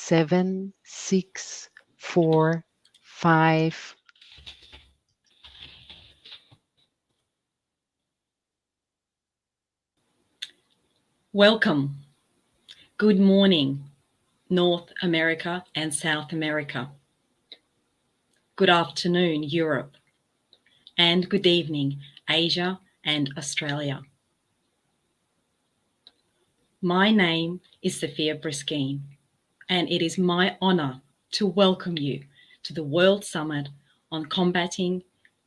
7, 6, 4, 5. Welcome. Good morning, North America and South America. Good afternoon, Europe. And good evening, Asia and Australia. My name is Sophia Briskine, and it is my honour to welcome you to the World Summit on Combating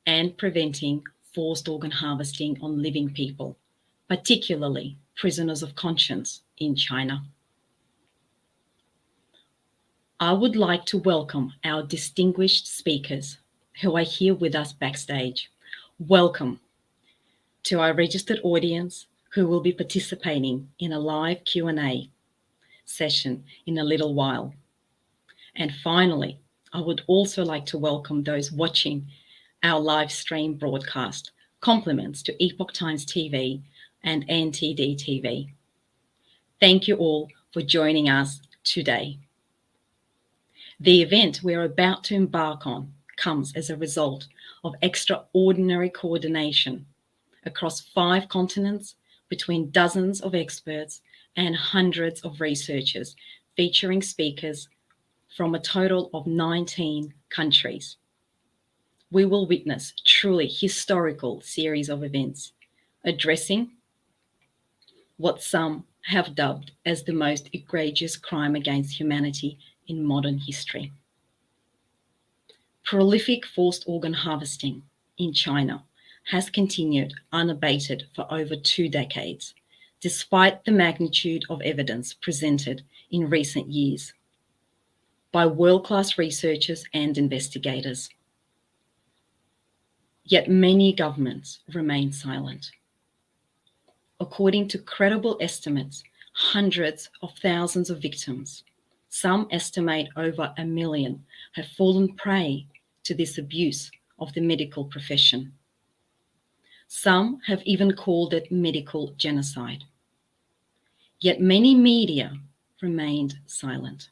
and Preventing Forced Organ Harvesting on Living People, particularly prisoners of conscience in China. I would like to welcome our distinguished speakers who are here with us backstage. Welcome to our registered audience who will be participating in a live Q&A session in a little while. And finally, I would also like to welcome those watching our live stream broadcast. Compliments to Epoch Times TV and NTD TV. Thank you all for joining us today. The event we are about to embark on comes as a result of extraordinary coordination across 5 continents between dozens of experts and hundreds of researchers, featuring speakers from a total of 19 countries. We will witness truly historical series of events addressing what some have dubbed as the most egregious crime against humanity in modern history. Prolific forced organ harvesting in China has continued unabated for over 2 decades, despite the magnitude of evidence presented in recent years by world-class researchers and investigators. Yet many governments remain silent. According to credible estimates, hundreds of thousands of victims, some estimate over 1 million, have fallen prey to this abuse of the medical profession. Some have even called it medical genocide. Yet many media remained silent.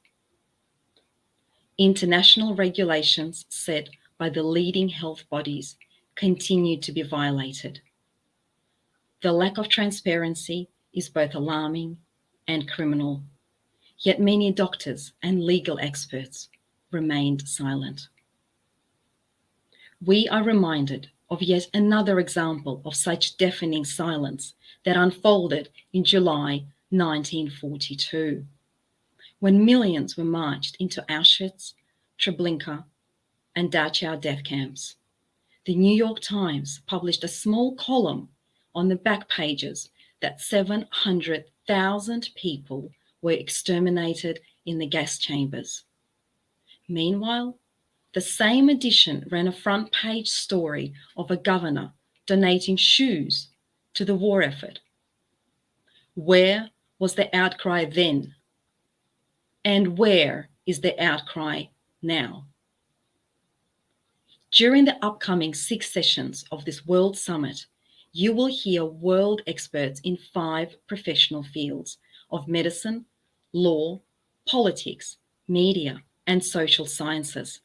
International regulations set by the leading health bodies continue to be violated. The lack of transparency is both alarming and criminal. Yet many doctors and legal experts remained silent. We are reminded of yet another example of such deafening silence that unfolded in July 1942, when millions were marched into Auschwitz, Treblinka, and Dachau death camps. The New York Times published a small column on the back pages that 700,000 people were exterminated in the gas chambers. Meanwhile, the same edition ran a front page story of a governor donating shoes to the war effort. Where was the outcry then? And where is the outcry now? During the upcoming 6 sessions of this World Summit, you will hear world experts in 5 professional fields of medicine, law, politics, media, and social sciences.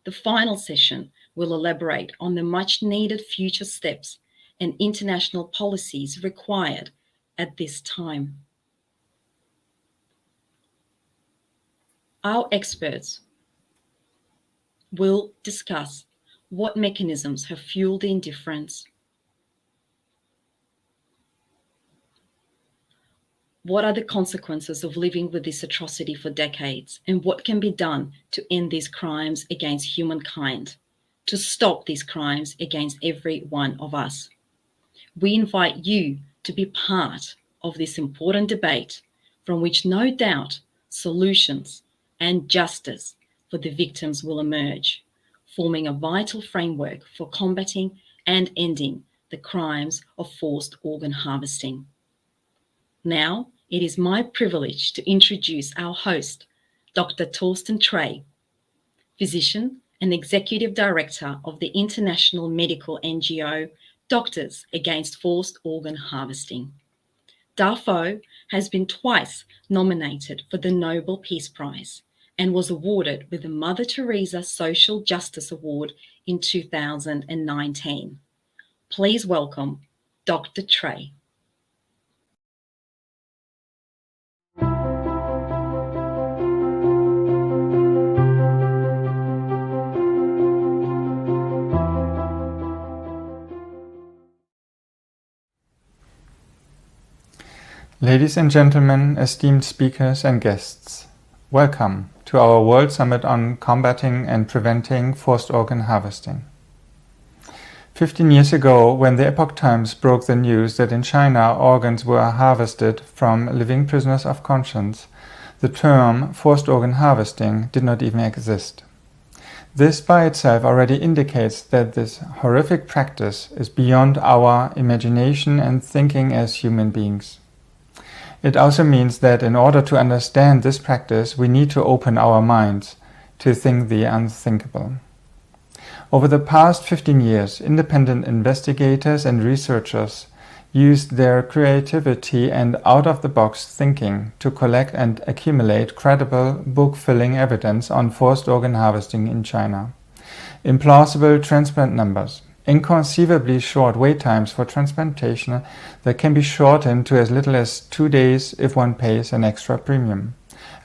The final session will elaborate on the much-needed future steps and international policies required at this time. Our experts will discuss what mechanisms have fueled the indifference, what are the consequences of living with this atrocity for decades, and what can be done to end these crimes against humankind, to stop these crimes against every one of us. We invite you to be part of this important debate from which no doubt solutions and justice for the victims will emerge, forming a vital framework for combating and ending the crimes of forced organ harvesting. Now, it is my privilege to introduce our host, Dr. Torsten Trey, physician and executive director of the international medical NGO Doctors Against Forced Organ Harvesting. Darfo has been twice nominated for the Nobel Peace Prize and was awarded with the Mother Teresa Social Justice Award in 2019. Please welcome Dr. Trey. Ladies and gentlemen, esteemed speakers and guests, welcome to our World Summit on Combating and Preventing Forced Organ Harvesting. 15 years ago, when the Epoch Times broke the news that in China organs were harvested from living prisoners of conscience, the term forced organ harvesting did not even exist. This by itself already indicates that this horrific practice is beyond our imagination and thinking as human beings. It also means that in order to understand this practice, we need to open our minds to think the unthinkable. Over the past 15 years, independent investigators and researchers used their creativity and out-of-the-box thinking to collect and accumulate credible, book-filling evidence on forced organ harvesting in China. Implausible transplant numbers, inconceivably short wait times for transplantation that can be shortened to as little as 2 days if one pays an extra premium.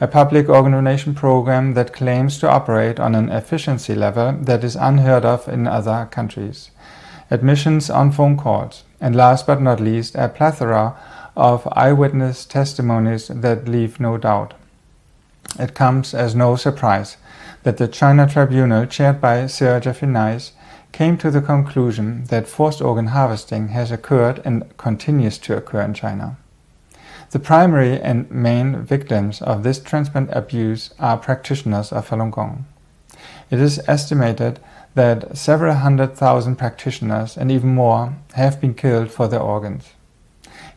A public organ donation program that claims to operate on an efficiency level that is unheard of in other countries. Admissions on phone calls. And last but not least, a plethora of eyewitness testimonies that leave no doubt. It comes as no surprise that the China Tribunal, chaired by Sir Jeffrey Nice, came to the conclusion that forced organ harvesting has occurred and continues to occur in China. The primary and main victims of this transplant abuse are practitioners of Falun Gong. It is estimated that several 100,000 practitioners and even more have been killed for their organs.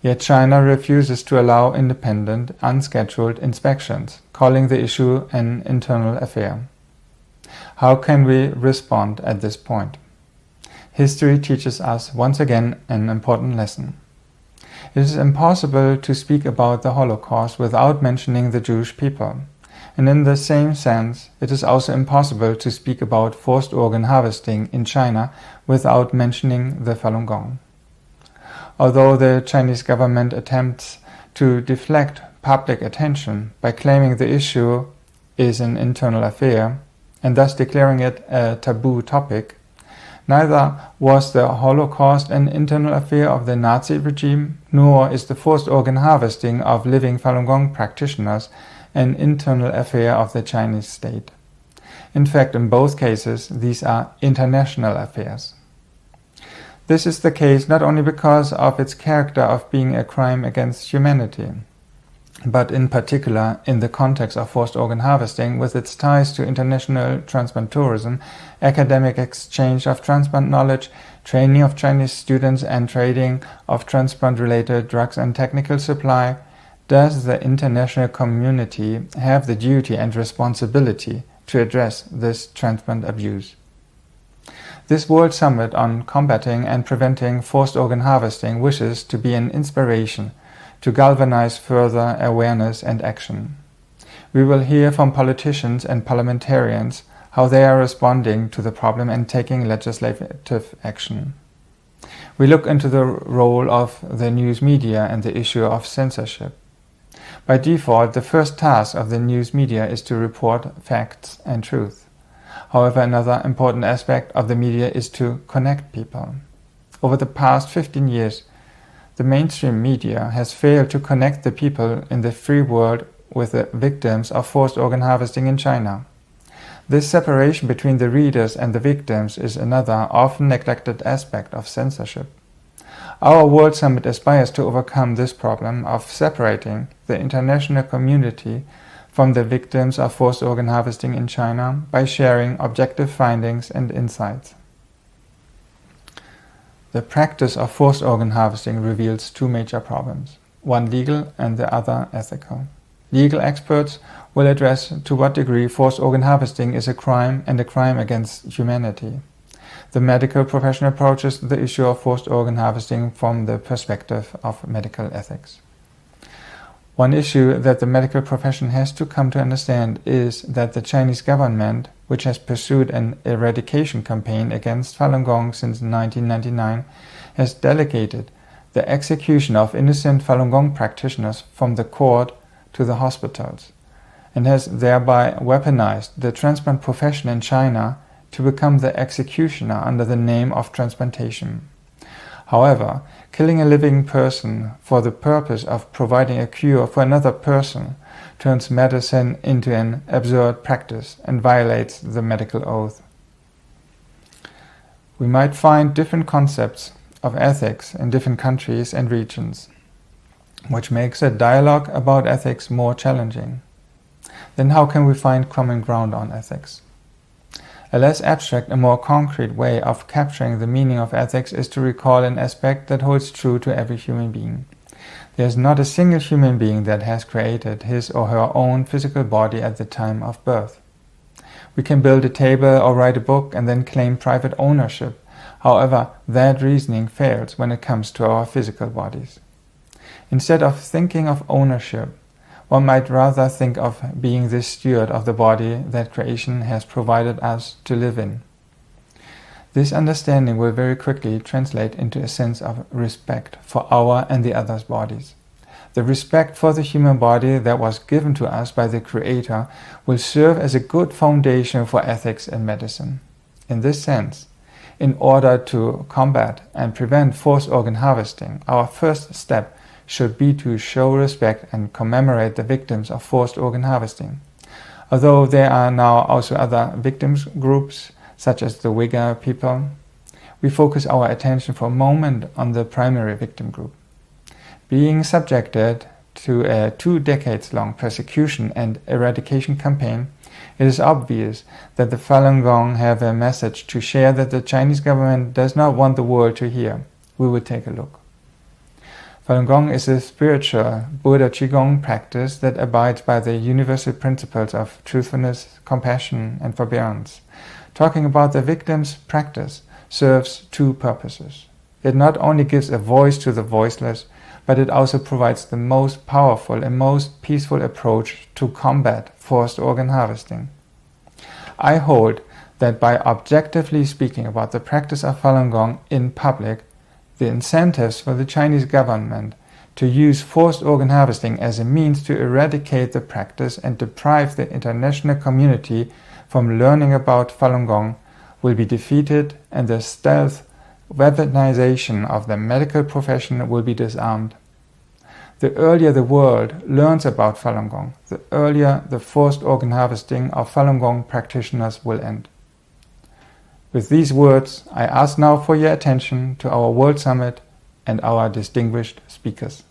Yet China refuses to allow independent, unscheduled inspections, calling the issue an internal affair. How can we respond at this point? History teaches us once again an important lesson. It is impossible to speak about the Holocaust without mentioning the Jewish people. And in the same sense, it is also impossible to speak about forced organ harvesting in China without mentioning the Falun Gong. Although the Chinese government attempts to deflect public attention by claiming the issue is an internal affair, and thus declaring it a taboo topic, neither was the Holocaust an internal affair of the Nazi regime, nor is the forced organ harvesting of living Falun Gong practitioners an internal affair of the Chinese state. In fact, in both cases, these are international affairs. This is the case not only because of its character of being a crime against humanity, but in particular in the context of forced organ harvesting with its ties to international transplant tourism, academic exchange of transplant knowledge, training of Chinese students and trading of transplant-related drugs and technical supply. Does the international community have the duty and responsibility to address this transplant abuse? This World Summit on Combating and Preventing Forced Organ Harvesting wishes to be an inspiration to galvanize further awareness and action. We will hear from politicians and parliamentarians how they are responding to the problem and taking legislative action. We look into the role of the news media and the issue of censorship. By default, the first task of the news media is to report facts and truth. However, another important aspect of the media is to connect people. Over the past 15 years, the mainstream media has failed to connect the people in the free world with the victims of forced organ harvesting in China. This separation between the readers and the victims is another often neglected aspect of censorship. Our World Summit aspires to overcome this problem of separating the international community from the victims of forced organ harvesting in China by sharing objective findings and insights. The practice of forced organ harvesting reveals two major problems, one legal and the other ethical. Legal experts will address to what degree forced organ harvesting is a crime and a crime against humanity. The medical profession approaches the issue of forced organ harvesting from the perspective of medical ethics. One issue that the medical profession has to come to understand is that the Chinese government, which has pursued an eradication campaign against Falun Gong since 1999, has delegated the execution of innocent Falun Gong practitioners from the court to the hospitals, and has thereby weaponized the transplant profession in China to become the executioner under the name of transplantation. However, killing a living person for the purpose of providing a cure for another person turns medicine into an absurd practice and violates the medical oath. We might find different concepts of ethics in different countries and regions, which makes a dialogue about ethics more challenging. Then how can we find common ground on ethics? A less abstract and more concrete way of capturing the meaning of ethics is to recall an aspect that holds true to every human being. There is not a single human being that has created his or her own physical body at the time of birth. We can build a table or write a book and then claim private ownership. However, that reasoning fails when it comes to our physical bodies. Instead of thinking of ownership, one might rather think of being the steward of the body that creation has provided us to live in. This understanding will very quickly translate into a sense of respect for our and the other's bodies. The respect for the human body that was given to us by the Creator will serve as a good foundation for ethics and medicine. In this sense, in order to combat and prevent forced organ harvesting, our first step should be to show respect and commemorate the victims of forced organ harvesting. Although there are now also other victims groups, such as the Uyghur people, we focus our attention for a moment on the primary victim group. Being subjected to a 2 decades-long persecution and eradication campaign, it is obvious that the Falun Gong have a message to share that the Chinese government does not want the world to hear. We will take a look. Falun Gong is a spiritual Buddha Qigong practice that abides by the universal principles of truthfulness, compassion, and forbearance. Talking about the victim's practice serves 2 purposes. It not only gives a voice to the voiceless, but it also provides the most powerful and most peaceful approach to combat forced organ harvesting. I hold that by objectively speaking about the practice of Falun Gong in public, the incentives for the Chinese government to use forced organ harvesting as a means to eradicate the practice and deprive the international community from learning about Falun Gong will be defeated, and the stealth weaponization of the medical profession will be disarmed. The earlier the world learns about Falun Gong, the earlier the forced organ harvesting of Falun Gong practitioners will end. With these words, I ask now for your attention to our World Summit and our distinguished speakers.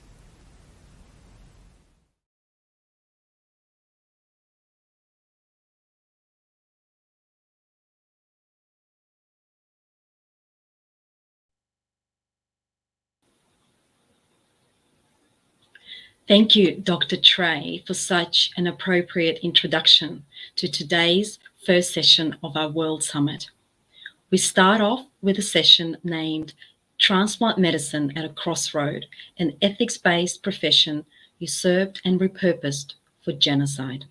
Thank you, Dr. Trey, for such an appropriate introduction to today's first session of our World Summit. We start off with a session named Transplant Medicine at a Crossroad, an ethics-based profession usurped and repurposed for genocide.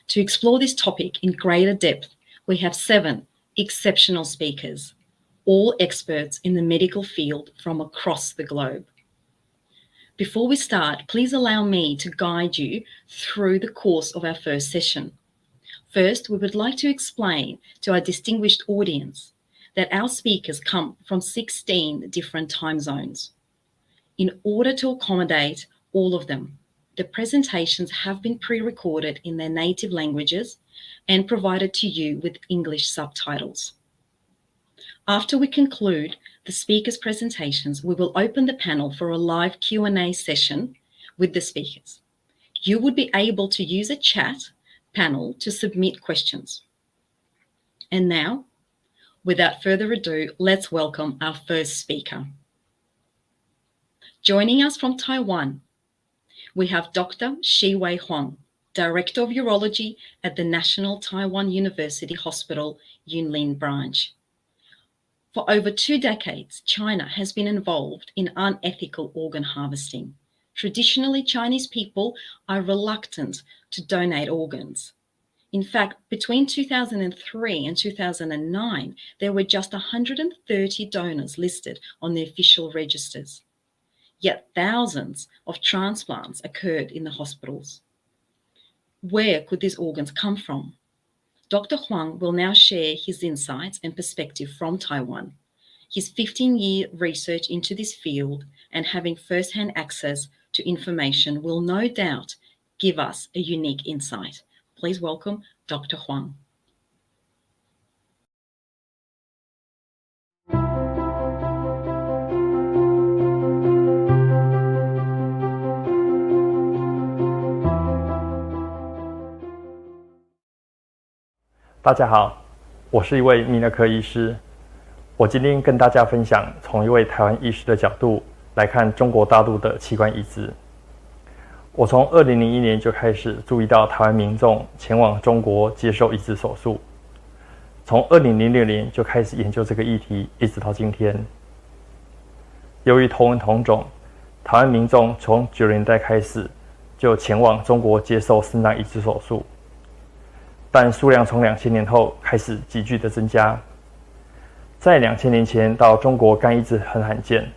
To explore this topic in greater depth, we have 7 exceptional speakers, all experts in the medical field from across the globe. Before we start, please allow me to guide you through the course of our first session. First, we would like to explain to our distinguished audience that our speakers come from 16 different time zones. In order to accommodate all of them, the presentations have been pre-recorded in their native languages and provided to you with English subtitles. After we conclude the speakers' presentations, we will open the panel for a live Q&A session with the speakers. You would be able to use a chat panel to submit questions. And now, without further ado, let's welcome our first speaker. Joining us from Taiwan, we have Dr. Shiwei Huang, Director of Urology at the National Taiwan University Hospital, Yunlin Branch. For over 2 decades, China has been involved in unethical organ harvesting, Traditionally, Chinese people are reluctant to donate organs. In fact, between 2003 and 2009, there were just 130 donors listed on the official registers. Yet thousands of transplants occurred in the hospitals. Where could these organs come from? Dr. Huang will now share his insights and perspective from Taiwan. His 15-year research into this field and having first-hand access to information will no doubt give us a unique insight. Please welcome Dr. Huang.大家好，我是一位泌尿科医师。我今天跟大家分享从一位台湾医师的角度来看中国大陆的器官移植。我从2001年就开始注意到台湾民众前往中国接受移植手术，从2006年就开始研究这个议题，一直到今天。由于同文同种，台湾民众从90年代开始就前往中国接受肾脏移植手术。但数量从2000年后开始急剧的增加，在2000年前到中国肝移植很罕见，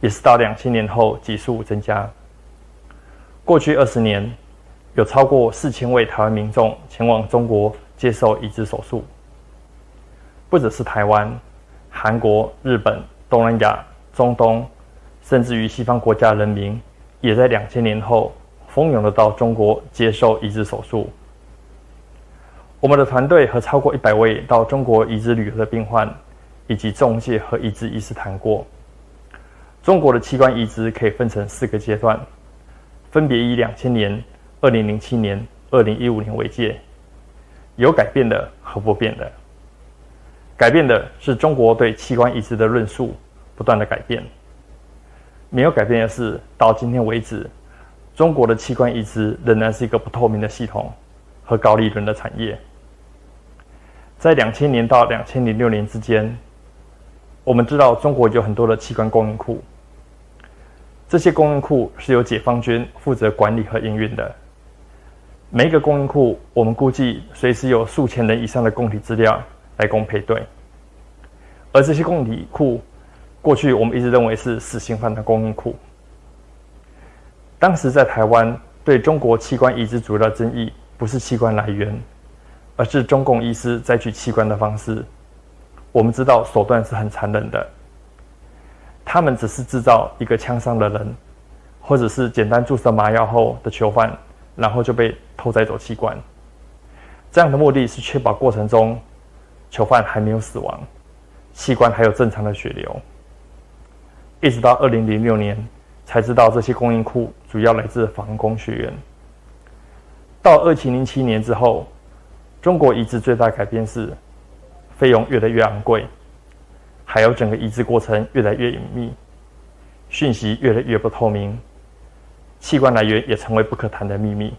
也是到2000年后急速增加。过去20年，有超过4000位台湾民众前往中国接受移植手术，不只是台湾、韩国、日本、东南亚、中东，甚至于西方国家人民，也在2000年后蜂拥的到中国接受移植手术。我们的团队和超过100位到中国移植旅游的病患，以及中介和移植医师谈过。中国的器官移植可以分成4个阶段，分别以2000年、2007年、2015年为界，有改变的和不变的。改变的是中国对器官移植的论述不断的改变，没有改变的是到今天为止，中国的器官移植仍然是一个不透明的系统和高利润的产业。在2000年到2006年之间，我们知道中国有很多的器官供应库，这些供应库是由解放军负责管理和营运的。每一个供应库，我们估计随时有数千人以上的供体资料来供配对，而这些供体库，过去我们一直认为是死刑犯的供应库。当时在台湾对中国器官移植主要的争议不是器官来源，而是中共医师摘取器官的方式。我们知道手段是很残忍的，他们只是制造一个枪伤的人，或者是简单注射麻药后的囚犯，然后就被偷摘走器官。这样的目的是确保过程中囚犯还没有死亡，器官还有正常的血流。一直到2006年才知道这些供应库主要来自防工学院。到2007年之后，中国移植最大改变是费用越来越昂贵，还有整个移植过程越来越隐秘，讯息越来越不透明，器官来源也成为不可谈的秘密。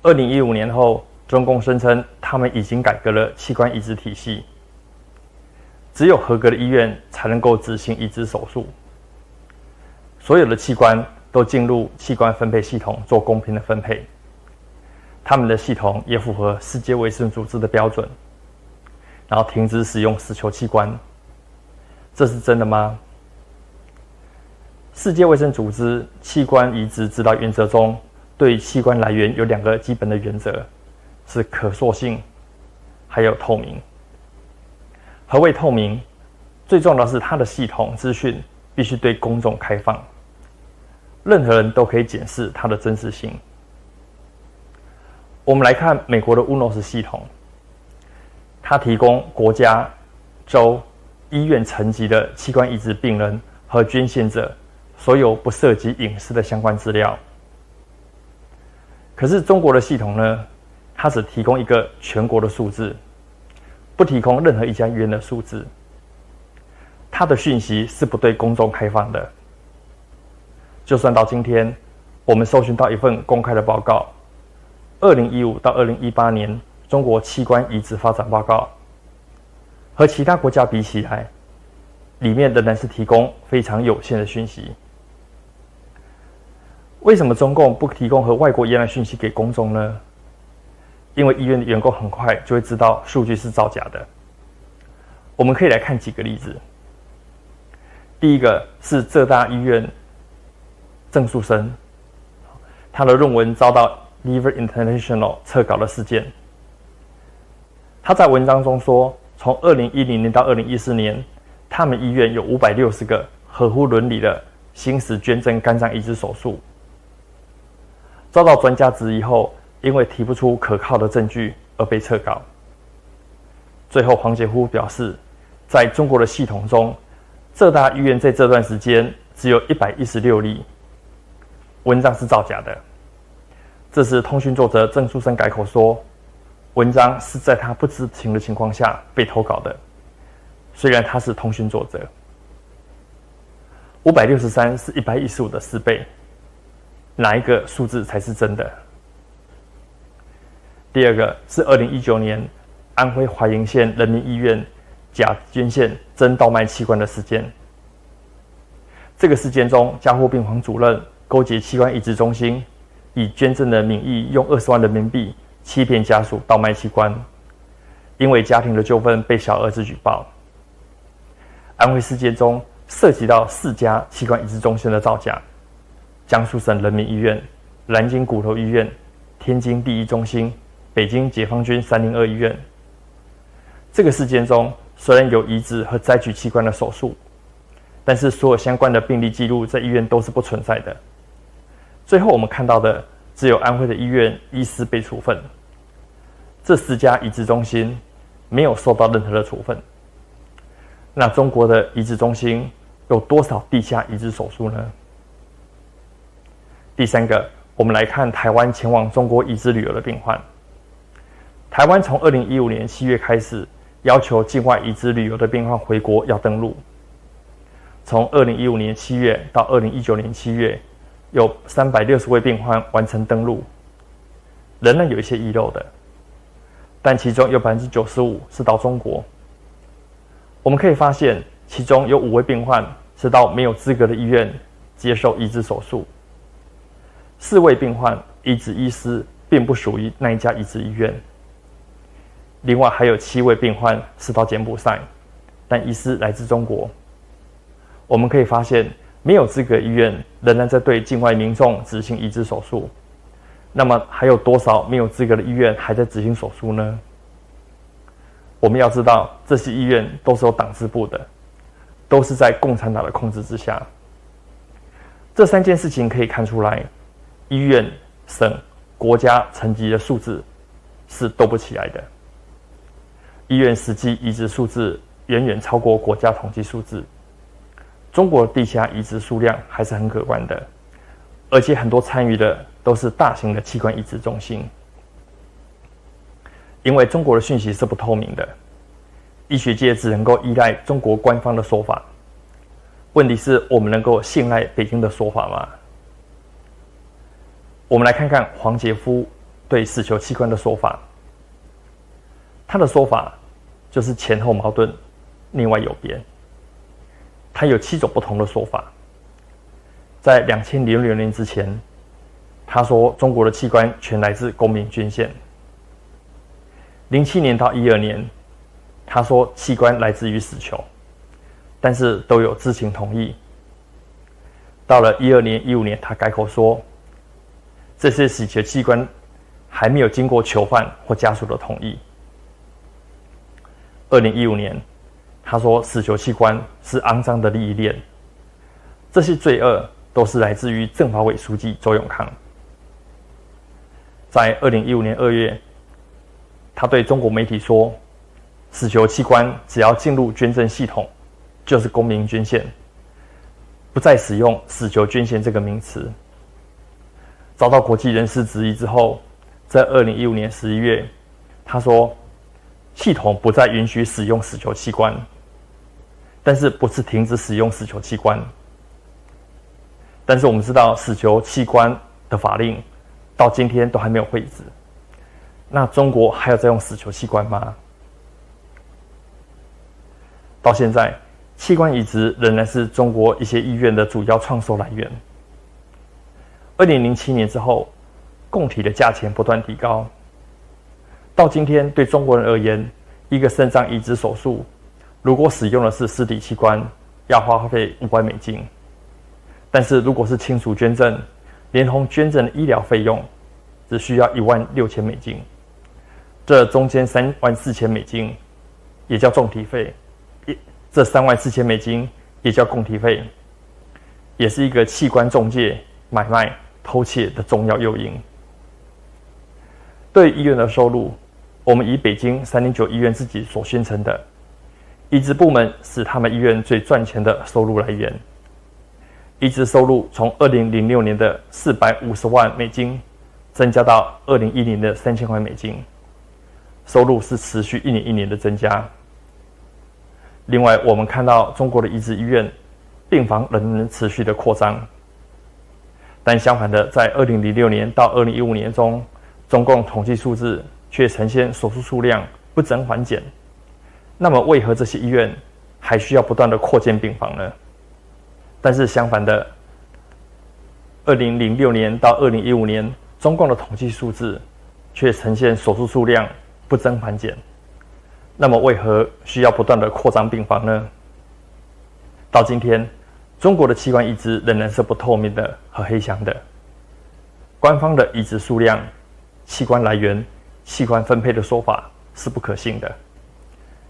2015年后，中共声称他们已经改革了器官移植体系，只有合格的医院才能够执行移植手术，所有的器官都进入器官分配系统做公平的分配。他们的系统也符合世界卫生组织的标准，然后停止使用死囚器官。这是真的吗？世界卫生组织器官移植指导原则中，对器官来源有2个基本的原则，是可塑性，还有透明。何谓透明？最重要的是它的系统资讯必须对公众开放，任何人都可以检视它的真实性。我们来看美国的 UNOS 系统，它提供国家、州、医院层级的器官移植病人和捐献者所有不涉及隐私的相关资料。可是中国的系统呢，它只提供一个全国的数字，不提供任何一家医院的数字。它的讯息是不对公众开放的。就算到今天，我们搜寻到一份公开的报告，2015到2018年中国器官移植发展报告，和其他国家比起来，里面仍然是提供非常有限的讯息。为什么中共不提供和外国一样的讯息给公众呢？因为医院的员工很快就会知道数据是造假的。我们可以来看几个例子。第一个是浙大医院郑树生，他的论文遭到 Liver International 撤稿的事件。他在文章中说，从2010年到2014年，他们医院有560个合乎伦理的心室捐赠肝脏移植手术。遭到专家质疑后，因为提不出可靠的证据而被撤稿。最后，黄杰夫表示，在中国的系统中，浙大医院在这段时间只有116例，文章是造假的。这时，通讯作者郑树生改口说，文章是在他不知情的情况下被投稿的，虽然他是通讯作者。563是115的4倍，哪一个数字才是真的？第二个是2019年安徽怀宁县人民医院假捐献真倒卖器官的事件。这个事件中，加护病房主任勾结器官移植中心，以捐赠的名义用20万人民币欺骗家属倒卖器官，因为家庭的纠纷被小儿子举报。安徽事件中涉及到4家器官移植中心的造假：江苏省人民医院、南京骨头医院、天津第一中心、北京解放军302医院。这个事件中，虽然有移植和摘取器官的手术，但是所有相关的病历记录在医院都是不存在的。最后我们看到的只有安徽的医院医师被处分，这4家移植中心没有受到任何的处分。那中国的移植中心有多少地下移植手术呢？第三个，我们来看台湾前往中国移植旅游的病患。台湾从2015年7月开始，要求境外移植旅游的病患回国要登录。从2015年7月到2019年7月，有360位病患完成登录，仍然有一些遗漏的，但其中有95%是到中国。我们可以发现，其中有5位病患是到没有资格的医院接受移植手术，4位病患移植医师并不属于那一家移植医院，另外还有7位病患是到柬埔寨，但医师来自中国。我们可以发现，没有资格医院仍然在对境外民众执行移植手术。那么还有多少没有资格的医院还在执行手术呢？我们要知道，这些医院都是有党支部的，都是在共产党的控制之下。这3件事情可以看出来，医院、省、国家层级的数字是斗不起来的。医院实际移植数字远远超过国家统计数字。中国地下移植数量还是很可观的，而且很多参与的都是大型的器官移植中心。因为中国的讯息是不透明的，医学界只能够依赖中国官方的说法。问题是我们能够信赖北京的说法吗？我们来看看黄杰夫对死囚器官的说法。他的说法就是前后矛盾，内外有别。他有7种不同的说法。在2006年之前，他说中国的器官全来自公民捐献。07年到12年，他说器官来自于死囚，但是都有知情同意。到了12年、15年，他改口说，这些死囚器官还没有经过囚犯或家属的同意。2015年，他说死囚器官是肮脏的利益链，这些罪恶都是来自于政法委书记周永康。在2015年2月，他对中国媒体说，死囚器官只要进入捐赠系统，就是公民捐献，不再使用死囚捐献这个名词。遭到国际人士质疑之后，在2015年11月，他说系统不再允许使用死囚器官，但是不是停止使用死囚器官。但是我们知道死囚器官的法令到今天都还没有废止，那中国还有在用死囚器官吗？到现在，器官移植仍然是中国一些医院的主要创收来源。2007年之后，供体的价钱不断提高。到今天，对中国人而言，一个肾脏移植手术，如果使用的是尸体器官，要花费$500，但是如果是亲属捐赠，连同捐赠的医疗费用，只需要$16,000，这中间$34,000也叫重体费，这$34,000也叫供体费，也是一个器官中介、买卖、偷窃的重要诱因。对医院的收入，我们以北京309医院自己所宣称的，移植部门是他们医院最赚钱的收入来源。移植收入从2006年的$450万增加到2010年的$3000万，收入是持续一年一年的增加。另外，我们看到中国的移植医院病房仍然持续的扩张，但相反的，在2006年到2015年中，中共统计数字却呈现手术数量不增反减。那么，为何这些医院还需要不断的扩建病房呢？但是相反的，2006年到2015年，中共的统计数字却呈现手术数量不增反减。那么为何需要不断的扩张病房呢？到今天，中国的器官移植仍然是不透明的和黑箱的。官方的移植数量、器官来源、器官分配的说法是不可信的。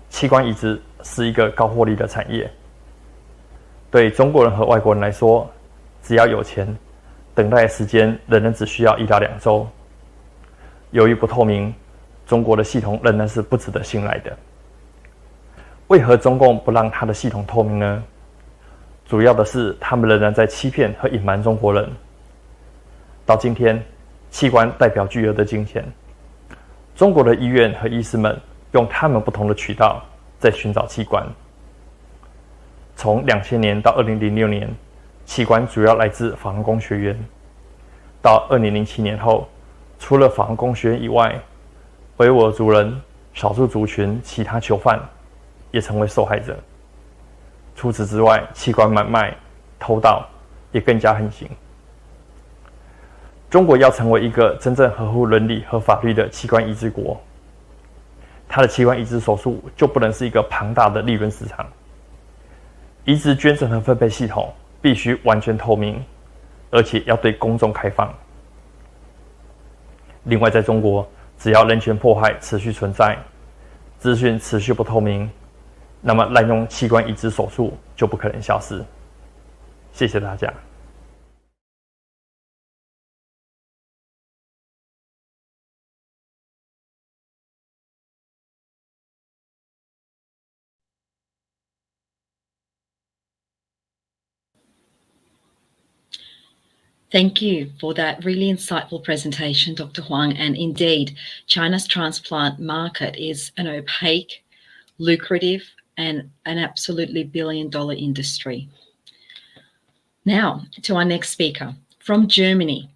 器官移植是一个高获利的产业。对中国人和外国人来说，只要有钱，等待时间仍然只需要1到2周。由于不透明，中国的系统仍然是不值得信赖的。为何中共不让他的系统透明呢？主要的是他们仍然在欺骗和隐瞒中国人。到今天，器官代表巨额的金钱，中国的医院和医师们用他们不同的渠道在寻找器官。从2000年到2006年，器官主要来自法轮功学员。到2007年后，除了法轮功学员以外，维吾尔族人、少数族群、其他囚犯也成为受害者。除此之外，器官买卖、偷盗也更加横行。中国要成为一个真正合乎伦理和法律的器官移植国，它的器官移植手术就不能是一个庞大的利润市场。移植捐赠和分配系统必须完全透明，而且要对公众开放。另外，在中国，只要人权迫害持续存在，资讯持续不透明，那么滥用器官移植手术就不可能消失。谢谢大家。Thank you for that really insightful presentation, Dr. Huang. And indeed, China's transplant market is an opaque, lucrative, and an absolutely billion-dollar industry. Now, to our next speaker. From Germany,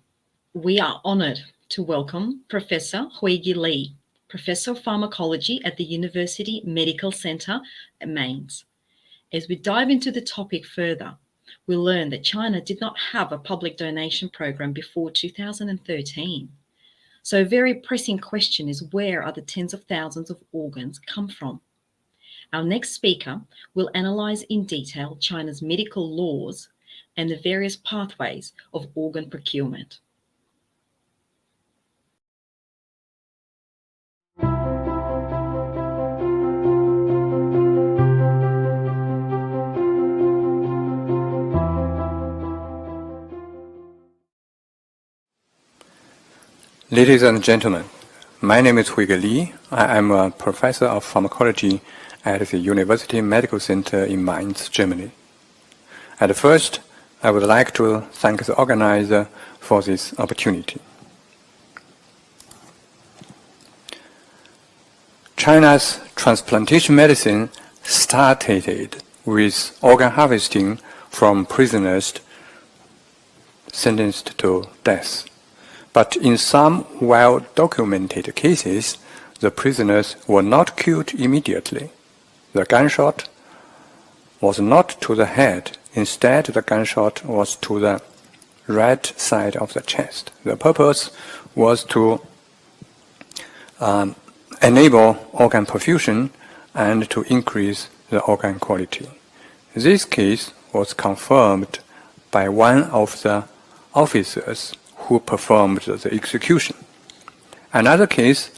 we are honored to welcome Professor Huigi Li, Professor of Pharmacology at the University Medical Center at Mainz. As we dive into the topic further, we'll learn that China did not have a public donation program before 2013. So a very pressing question is, where are the tens of thousands of organs come from? Our next speaker will analyze in detail China's medical laws and the various pathways of organ procurement. Ladies and gentlemen, my name is Huigi Li. I am a professor of pharmacology at the University Medical Center in Mainz, Germany. At first, I would like to thank the organizer for this opportunity. China's transplantation medicine started with organ harvesting from prisoners sentenced to death. But in some well-documented cases, the prisoners were not killed immediately. The gunshot was not to the head. Instead, the gunshot was to the right side of the chest. The purpose was to enable organ perfusion and to increase the organ quality. This case was confirmed by one of the officers who performed the execution. Another case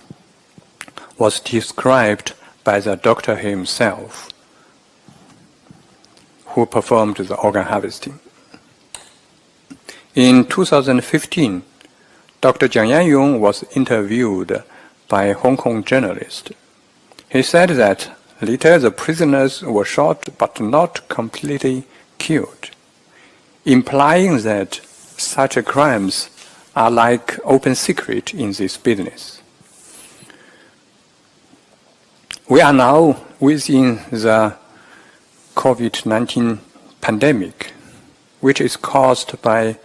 was described by the doctor himself, who performed the organ harvesting. In 2015, Dr. Jiang Yanyong was interviewed by a Hong Kong journalist. He said that later the prisoners were shot but not completely killed, implying that such crimes are like open secret in this business. We are now within the COVID-19 pandemic, which is caused by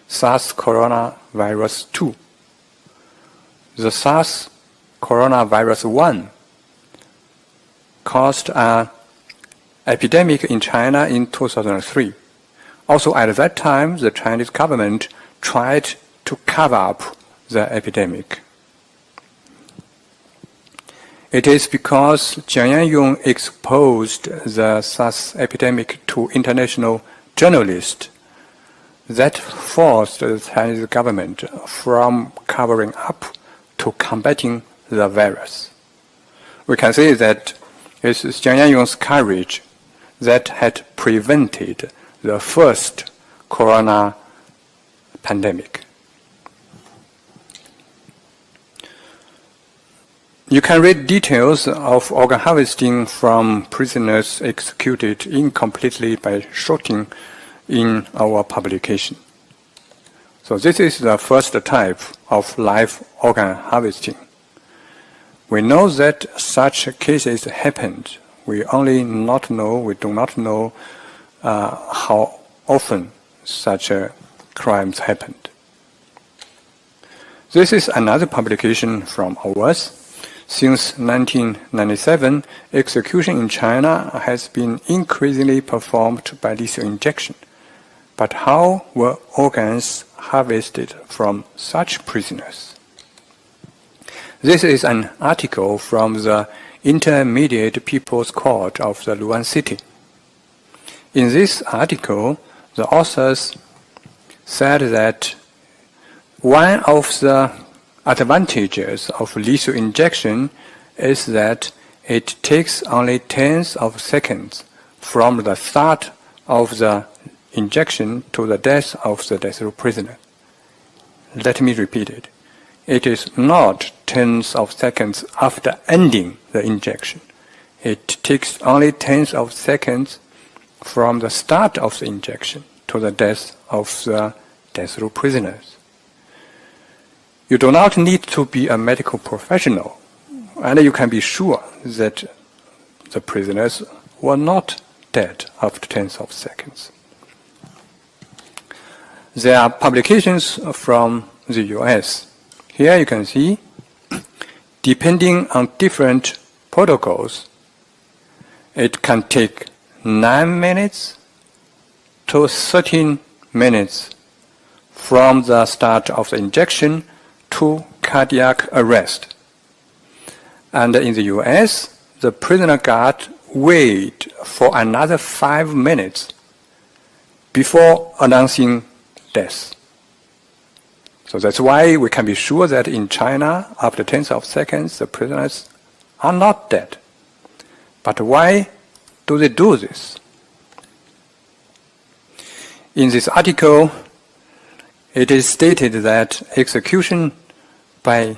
SARS coronavirus 2. The SARS coronavirus 1 caused an epidemic in China in 2003. Also at that time, the Chinese government tried to cover up the epidemic. It is because Jiang Yanyong exposed the SARS epidemic to international journalists that forced the Chinese government from covering up to combating the virus. We can say that it's Jiang Yanyong's courage that had prevented the first corona pandemic. You can read details of organ harvesting from prisoners executed incompletely by shooting in our publication. So this is the first type of live organ harvesting. We know that such cases happened. We do not know how often such crimes happened. This is another publication from ours. Since 1997, execution in China has been increasingly performed by lethal injection. But how were organs harvested from such prisoners? This is an article from the Intermediate People's Court of the Luan City. In this article, the authors said that one of the advantages of lethal injection is that it takes only tens of seconds from the start of the injection to the death of the death row prisoner. Let me repeat it. It is not tens of seconds after ending the injection. It takes only tens of seconds from the start of the injection to the death of the death row prisoners. You do not need to be a medical professional, and you can be sure that the prisoners were not dead after tens of seconds. There are publications from the US. Here you can see, depending on different protocols, it can take 9 minutes to 13 minutes from the start of the injection to cardiac arrest. And in the US, the prisoner guard wait for another 5 minutes before announcing death. So that's why we can be sure that in China, after tens of seconds, the prisoners are not dead. But why do they do this? In this article, it is stated that execution by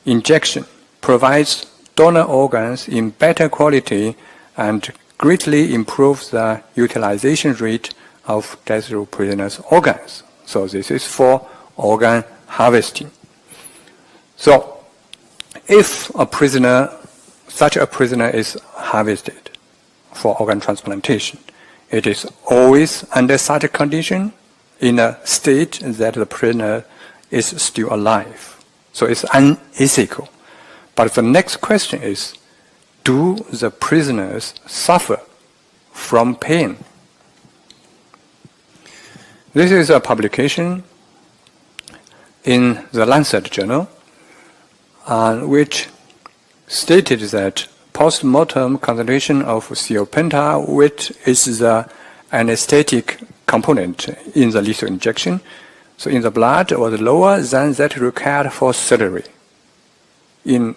injection provides donor organs in better quality and greatly improves the utilization rate of death row prisoners' organs. So this is for organ harvesting. So if such a prisoner is harvested for organ transplantation, it is always under such a condition in a state that the prisoner is still alive. So it's unethical. But the next question is, do the prisoners suffer from pain? This is a publication in the Lancet journal, which stated that post-mortem concentration of CO-penta, which is the anesthetic component in the lethal injection, so in the blood, was lower than that required for surgery in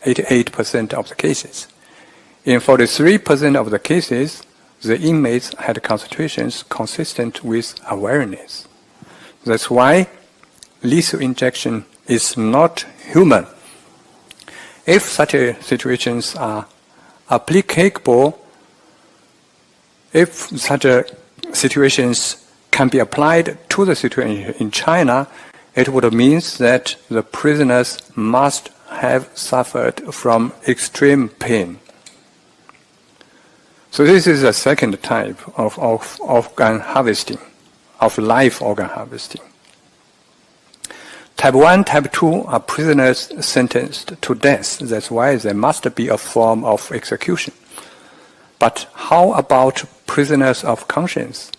88% of the cases. In 43% of the cases, the inmates had concentrations consistent with awareness. That's why lethal injection is not human. If such situations are applicable, if such situations can be applied to the situation in China, it would mean that the prisoners must have suffered from extreme pain. So this is a second type of organ harvesting, of live organ harvesting. Type 1, Type 2 are prisoners sentenced to death. That's why there must be a form of execution. But how about prisoners of conscience?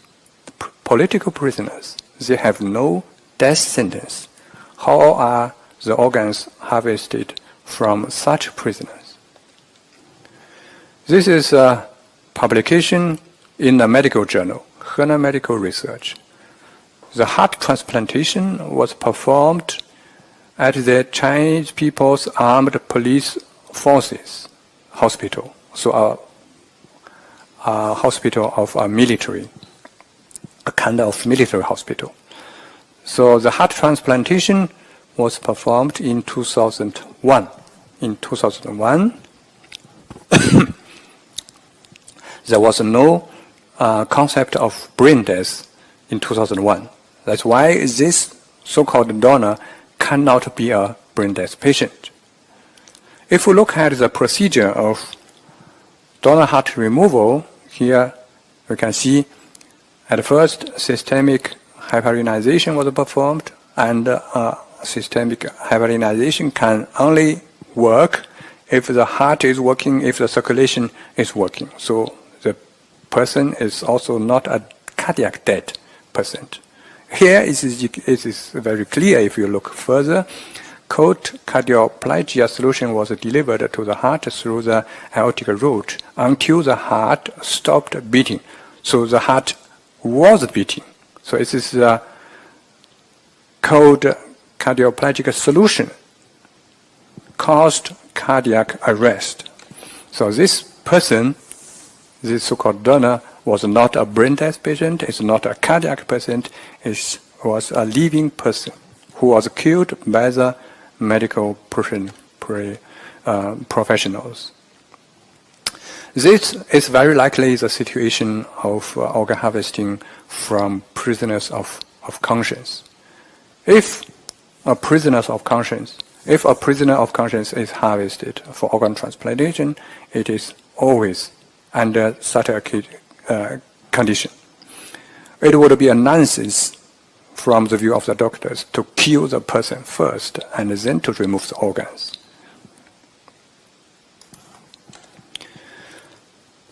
Political prisoners, they have no death sentence. How are the organs harvested from such prisoners? This is a publication in a medical journal, Henan Medical Research. The heart transplantation was performed at the Chinese People's Armed Police Forces hospital, so a hospital of a military, a kind of military hospital. So the heart transplantation was performed in 2001. In 2001, there was no concept of brain death in 2001. That's why this so-called donor cannot be a brain death patient. If we look at the procedure of donor heart removal, here we can see at first systemic hyperinization was performed, and systemic hyperinization can only work if the heart is working, if the circulation is working. So the person is also not a cardiac dead person. Here it is very clear if you look further. Cold cardioplegia solution was delivered to the heart through the aortic route until the heart stopped beating. So the heart was beating. So it is a cold cardioplegic solution caused cardiac arrest. So this person, this so-called donor, was not a brain death patient, is not a cardiac patient, it was a living person who was killed by the medical professionals. This is very likely the situation of organ harvesting from prisoners of conscience. If a prisoner of conscience is harvested for organ transplantation, it is always under such a condition. It would be a nonsense from the view of the doctors to kill the person first and then to remove the organs.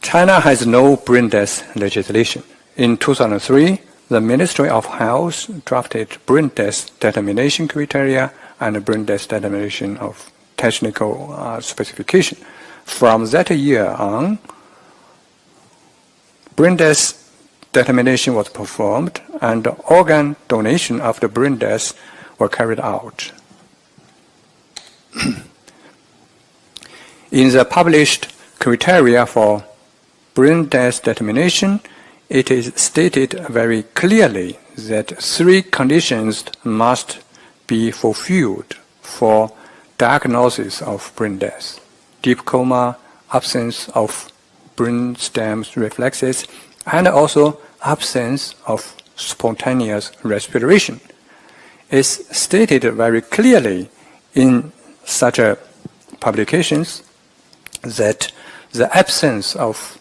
China has no brain death legislation. In 2003, the Ministry of Health drafted brain death determination criteria and brain death determination of technical specification. From that year on, brain death determination was performed and organ donation after brain death were carried out. In the published criteria for brain death determination, it is stated very clearly that 3 conditions must be fulfilled for diagnosis of brain death: deep coma, absence of brainstem reflexes, and also absence of spontaneous respiration. It's stated very clearly in such publications that the absence of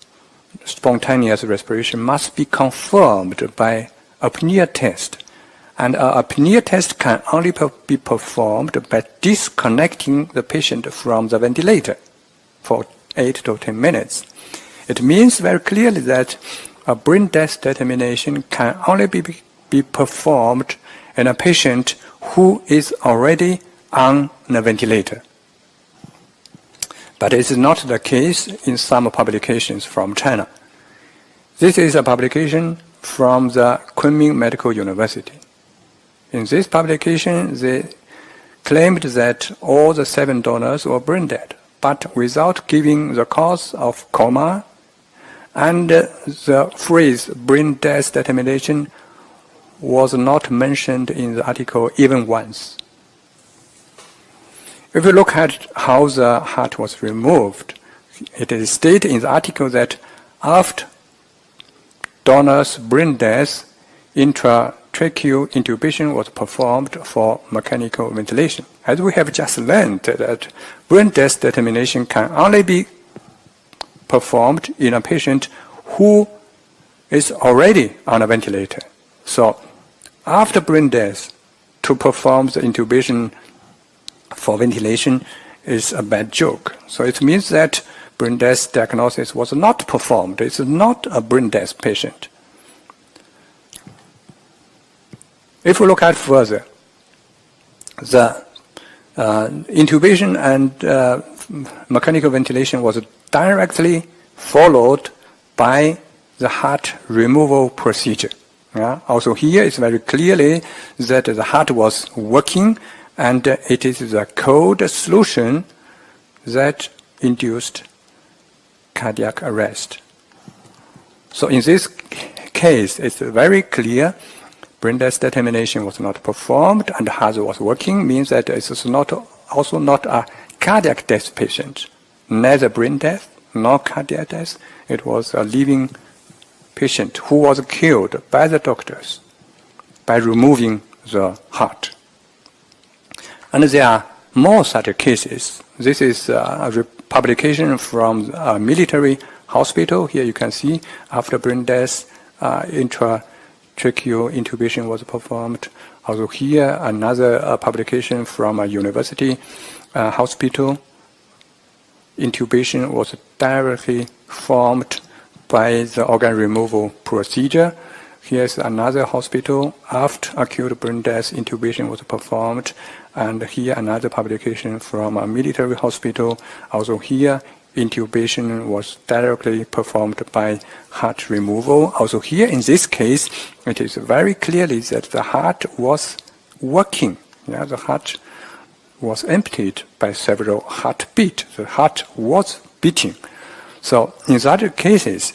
spontaneous respiration must be confirmed by apnea test. And an apnea test can only be performed by disconnecting the patient from the ventilator for 8 to 10 minutes. It means very clearly that a brain death determination can only be be performed in a patient who is already on the ventilator. But it is not the case in some publications from China. This is a publication from the Kunming Medical University. In this publication, they claimed that all the 7 donors were brain dead, but without giving the cause of coma, and the phrase brain death determination was not mentioned in the article even once. If you look at how the heart was removed, it is stated in the article that after donor's brain death, intratracheal intubation was performed for mechanical ventilation. As we have just learned that brain death determination can only be performed in a patient who is already on a ventilator. So after brain death, to perform the intubation for ventilation is a bad joke. So it means that brain death diagnosis was not performed. It's not a brain death patient. If we look at further, the intubation and mechanical ventilation was directly followed by the heart removal procedure. Also here it's very clearly that the heart was working, and it is the cold solution that induced cardiac arrest. So in this case, it's very clear brain death determination was not performed and heart was working, means that it is also not a cardiac death patient, neither brain death nor cardiac death. It was a living patient who was killed by the doctors by removing the heart. And there are more such cases. This is a publication from a military hospital. Here you can see after brain death, intratracheal intubation was performed. Also here another publication from a university hospital. Intubation was directly formed by the organ removal procedure. Here's another hospital. After acute brain death, intubation was performed. And here another publication from a military hospital. Also here, intubation was directly performed by heart removal. Also here, in this case, it is very clearly that the heart was working. The heart was emptied by several heartbeats. The heart was beating. So in such cases,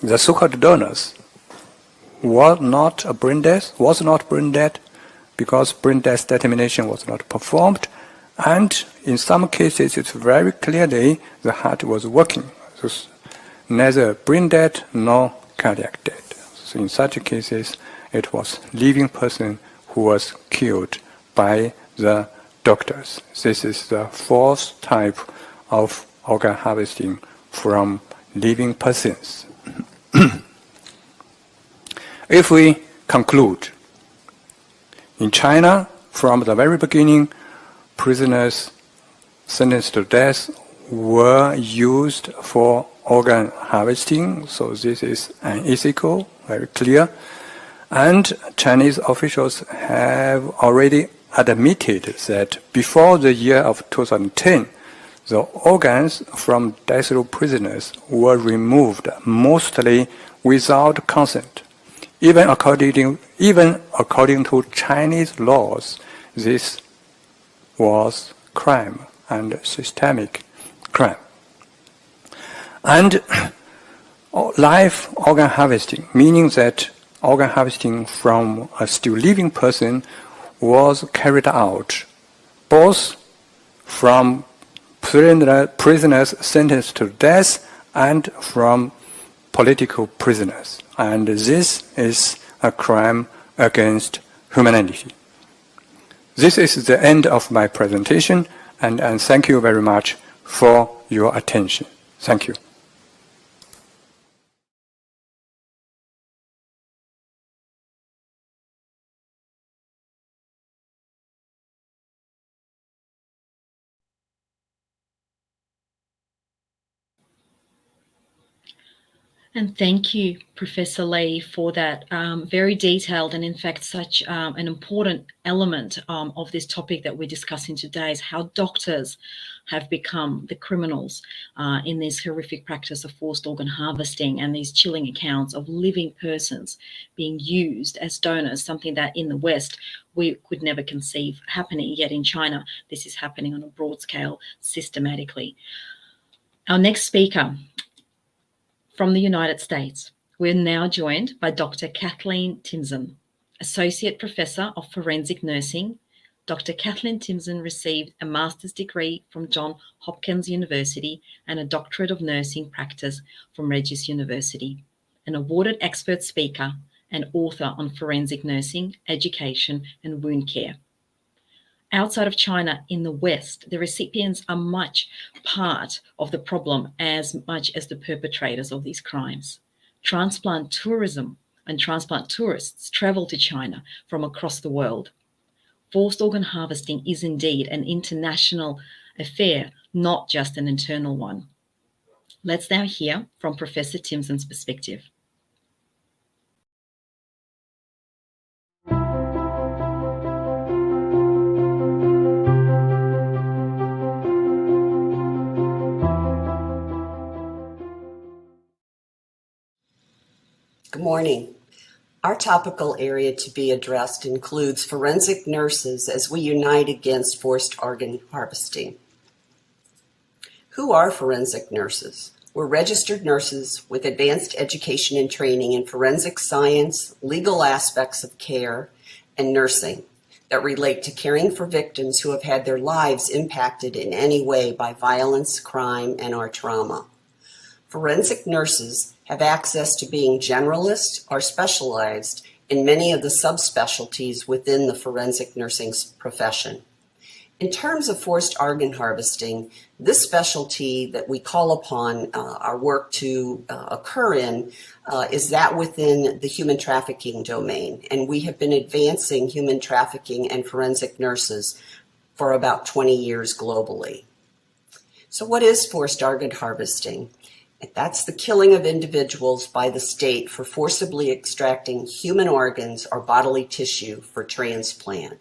the so-called donors was not brain dead because brain death determination was not performed, and in some cases it's very clearly the heart was working. So neither brain dead nor cardiac dead. So in such cases, it was living person who was killed by the doctors. This is the fourth type of organ harvesting from living persons. If we conclude, in China, from the very beginning, prisoners sentenced to death were used for organ harvesting, so this is unethical, very clear. And Chinese officials have already admitted that before the year of 2010, the organs from death row prisoners were removed mostly without consent. Even according to Chinese laws, this was crime and systemic crime. And live organ harvesting, meaning that organ harvesting from a still living person was carried out both from prisoners sentenced to death and from political prisoners. And this is a crime against humanity. This is the end of my presentation, and thank you very much for your attention. Thank you. And thank you, Professor Lee, for that very detailed and, in fact, such an important element of this topic that we're discussing today is how doctors have become the criminals in this horrific practice of forced organ harvesting and these chilling accounts of living persons being used as donors, something that in the West we could never conceive happening, yet in China this is happening on a broad scale systematically. Our next speaker from the United States, we're now joined by Dr. Kathleen Timson, Associate Professor of Forensic Nursing. Dr. Kathleen Timson received a master's degree from Johns Hopkins University and a doctorate of nursing practice from Regis University, an awarded expert speaker and author on forensic nursing, education, and wound care. Outside of China, in the West, the recipients are much part of the problem as much as the perpetrators of these crimes. Transplant tourism and transplant tourists travel to China from across the world. Forced organ harvesting is indeed an international affair, not just an internal one. Let's now hear from Professor Timson's perspective. Good morning. Our topical area to be addressed includes forensic nurses as we unite against forced organ harvesting. Who are forensic nurses? We're registered nurses with advanced education and training in forensic science, legal aspects of care, and nursing that relate to caring for victims who have had their lives impacted in any way by violence, crime, and/or trauma. Forensic nurses have access to being generalist or specialized in many of the subspecialties within the forensic nursing profession. In terms of forced organ harvesting, this specialty that we call upon our work to occur in is that within the human trafficking domain, and we have been advancing human trafficking and forensic nurses for about 20 years globally. So what is forced organ harvesting? That's the killing of individuals by the state for forcibly extracting human organs or bodily tissue for transplant.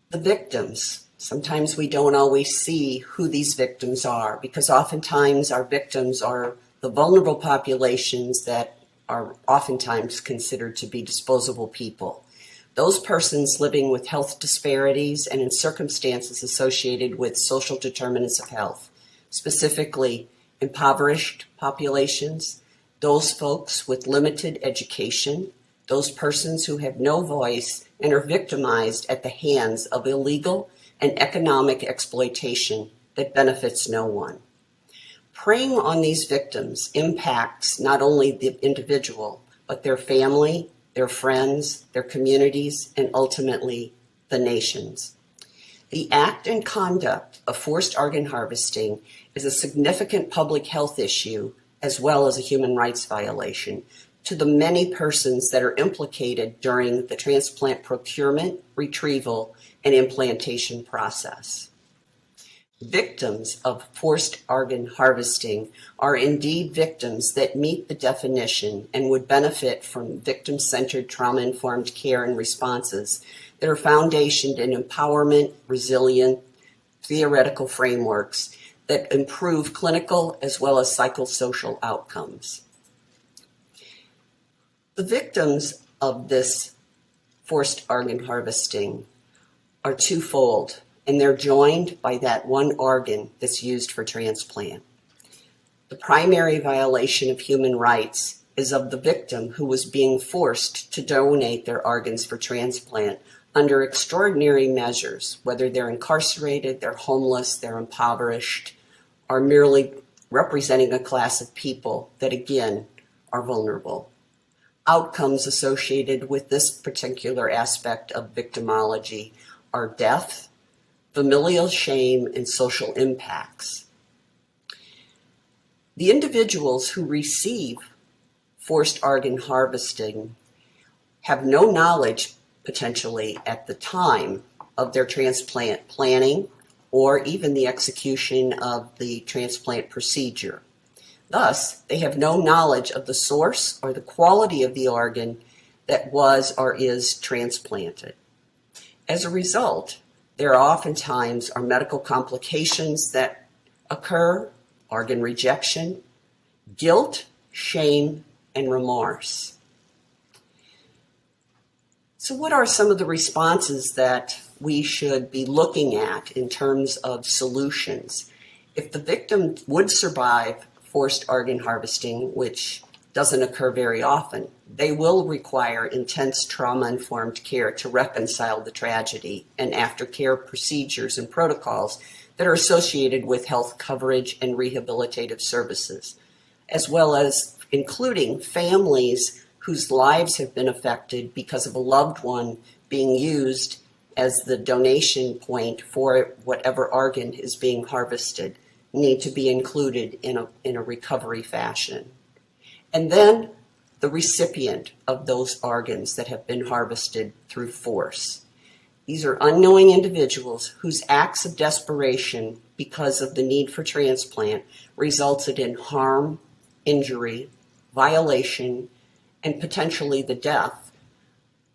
The victims. Sometimes we don't always see who these victims are because oftentimes our victims are the vulnerable populations that are oftentimes considered to be disposable people. Those persons living with health disparities and in circumstances associated with social determinants of health, specifically impoverished populations, those folks with limited education, those persons who have no voice and are victimized at the hands of illegal and economic exploitation that benefits no one. Preying on these victims impacts not only the individual, but their family, their friends, their communities, and ultimately the nations. The act and conduct of forced organ harvesting is a significant public health issue as well as a human rights violation to the many persons that are implicated during the transplant procurement, retrieval, and implantation process. Victims of forced organ harvesting are indeed victims that meet the definition and would benefit from victim-centered trauma-informed care and responses that are foundationed in empowerment, resilient, theoretical frameworks that improve clinical as well as psychosocial outcomes. The victims of this forced organ harvesting are twofold, and they're joined by that one organ that's used for transplant. The primary violation of human rights is of the victim who was being forced to donate their organs for transplant under extraordinary measures, whether they're incarcerated, they're homeless, they're impoverished, or merely representing a class of people that, again, are vulnerable. Outcomes associated with this particular aspect of victimology are death, familial shame, and social impacts. The individuals who receive forced organ harvesting have no knowledge potentially at the time of their transplant planning or even the execution of the transplant procedure. Thus, they have no knowledge of the source or the quality of the organ that was or is transplanted. As a result, there are oftentimes medical complications that occur, organ rejection, guilt, shame, and remorse. So what are some of the responses that we should be looking at in terms of solutions? If the victim would survive forced organ harvesting, which doesn't occur very often, they will require intense trauma-informed care to reconcile the tragedy and aftercare procedures and protocols that are associated with health coverage and rehabilitative services, as well as including families whose lives have been affected because of a loved one being used as the donation point for whatever organ is being harvested, need to be included in a recovery fashion. And then the recipient of those organs that have been harvested through force. These are unknowing individuals whose acts of desperation because of the need for transplant resulted in harm, injury, violation, and potentially the death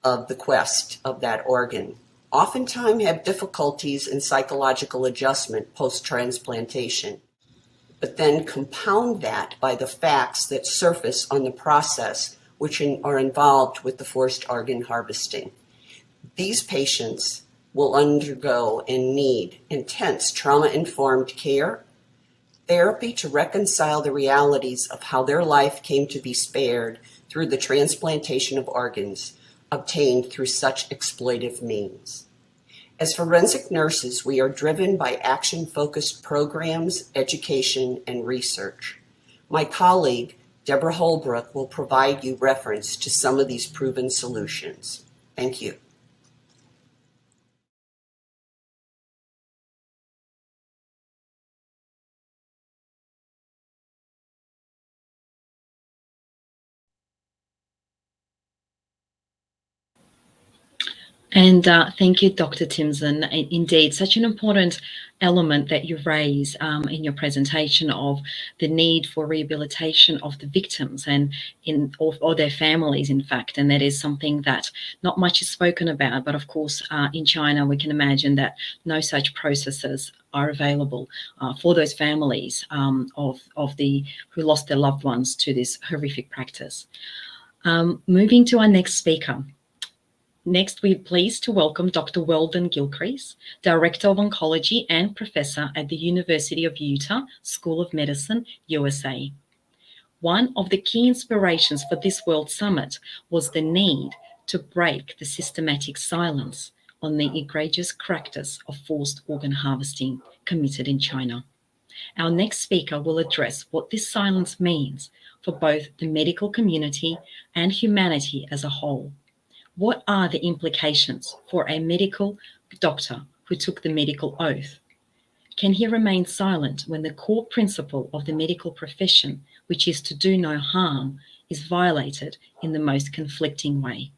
of the quest of that organ. Oftentimes have difficulties in psychological adjustment post-transplantation, but then compound that by the facts that surface on the process which are involved with the forced organ harvesting. These patients will undergo and need intense trauma-informed care, therapy to reconcile the realities of how their life came to be spared through the transplantation of organs obtained through such exploitive means. As forensic nurses, we are driven by action-focused programs, education, and research. My colleague, Deborah Holbrook, will provide you reference to some of these proven solutions. Thank you. And thank you, Dr. Timson. Indeed, such an important element that you raise in your presentation of the need for rehabilitation of the victims and or their families, in fact. And that is something that not much is spoken about. But of course, in China, we can imagine that no such processes are available for those families of the who lost their loved ones to this horrific practice. Moving to our next speaker. Next, we're pleased to welcome Dr. Weldon Gilcrease, Director of Oncology and Professor at the University of Utah School of Medicine, USA. One of the key inspirations for this World Summit was the need to break the systematic silence on the egregious practice of forced organ harvesting committed in China. Our next speaker will address what this silence means for both the medical community and humanity as a whole. What are the implications for a medical doctor who took the medical oath? Can he remain silent when the core principle of the medical profession, which is to do no harm, is violated in the most conflicting way?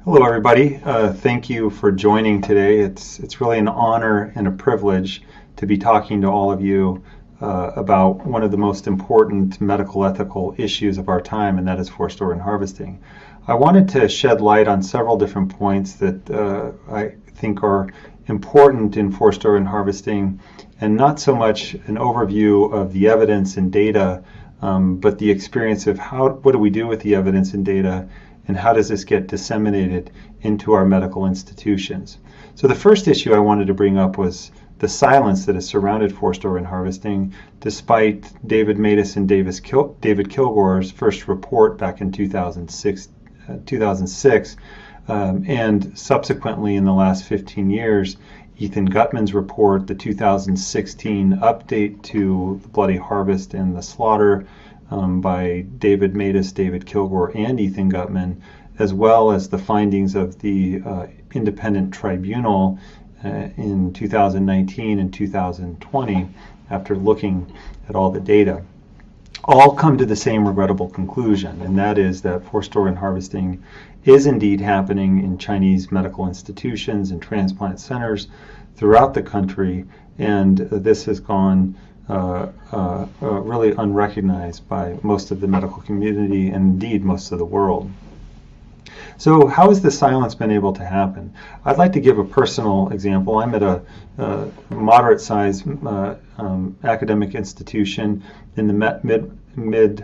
Hello, everybody. Thank you for joining today. It's really an honor and a privilege to be talking to all of you about one of the most important medical ethical issues of our time, and that is forced organ harvesting. I wanted to shed light on several different points that I think are important in forced organ harvesting, and not so much an overview of the evidence and data, but the experience of what do we do with the evidence and data, and how does this get disseminated into our medical institutions. So the first issue I wanted to bring up was the silence that has surrounded forced organ harvesting, despite David Matas and David Kilgore's first report back in 2006, and subsequently in the last 15 years, Ethan Gutman's report, the 2016 update to the Bloody Harvest and the Slaughter, by David Matas, David Kilgore, and Ethan Gutman, as well as the findings of the independent tribunal in 2019 and 2020, after looking at all the data, all come to the same regrettable conclusion, and that is that forced organ harvesting is indeed happening in Chinese medical institutions and transplant centers throughout the country, and this has gone really unrecognized by most of the medical community and indeed most of the world. So how has this silence been able to happen? I'd like to give a personal example. I'm at a moderate-sized academic institution in the mid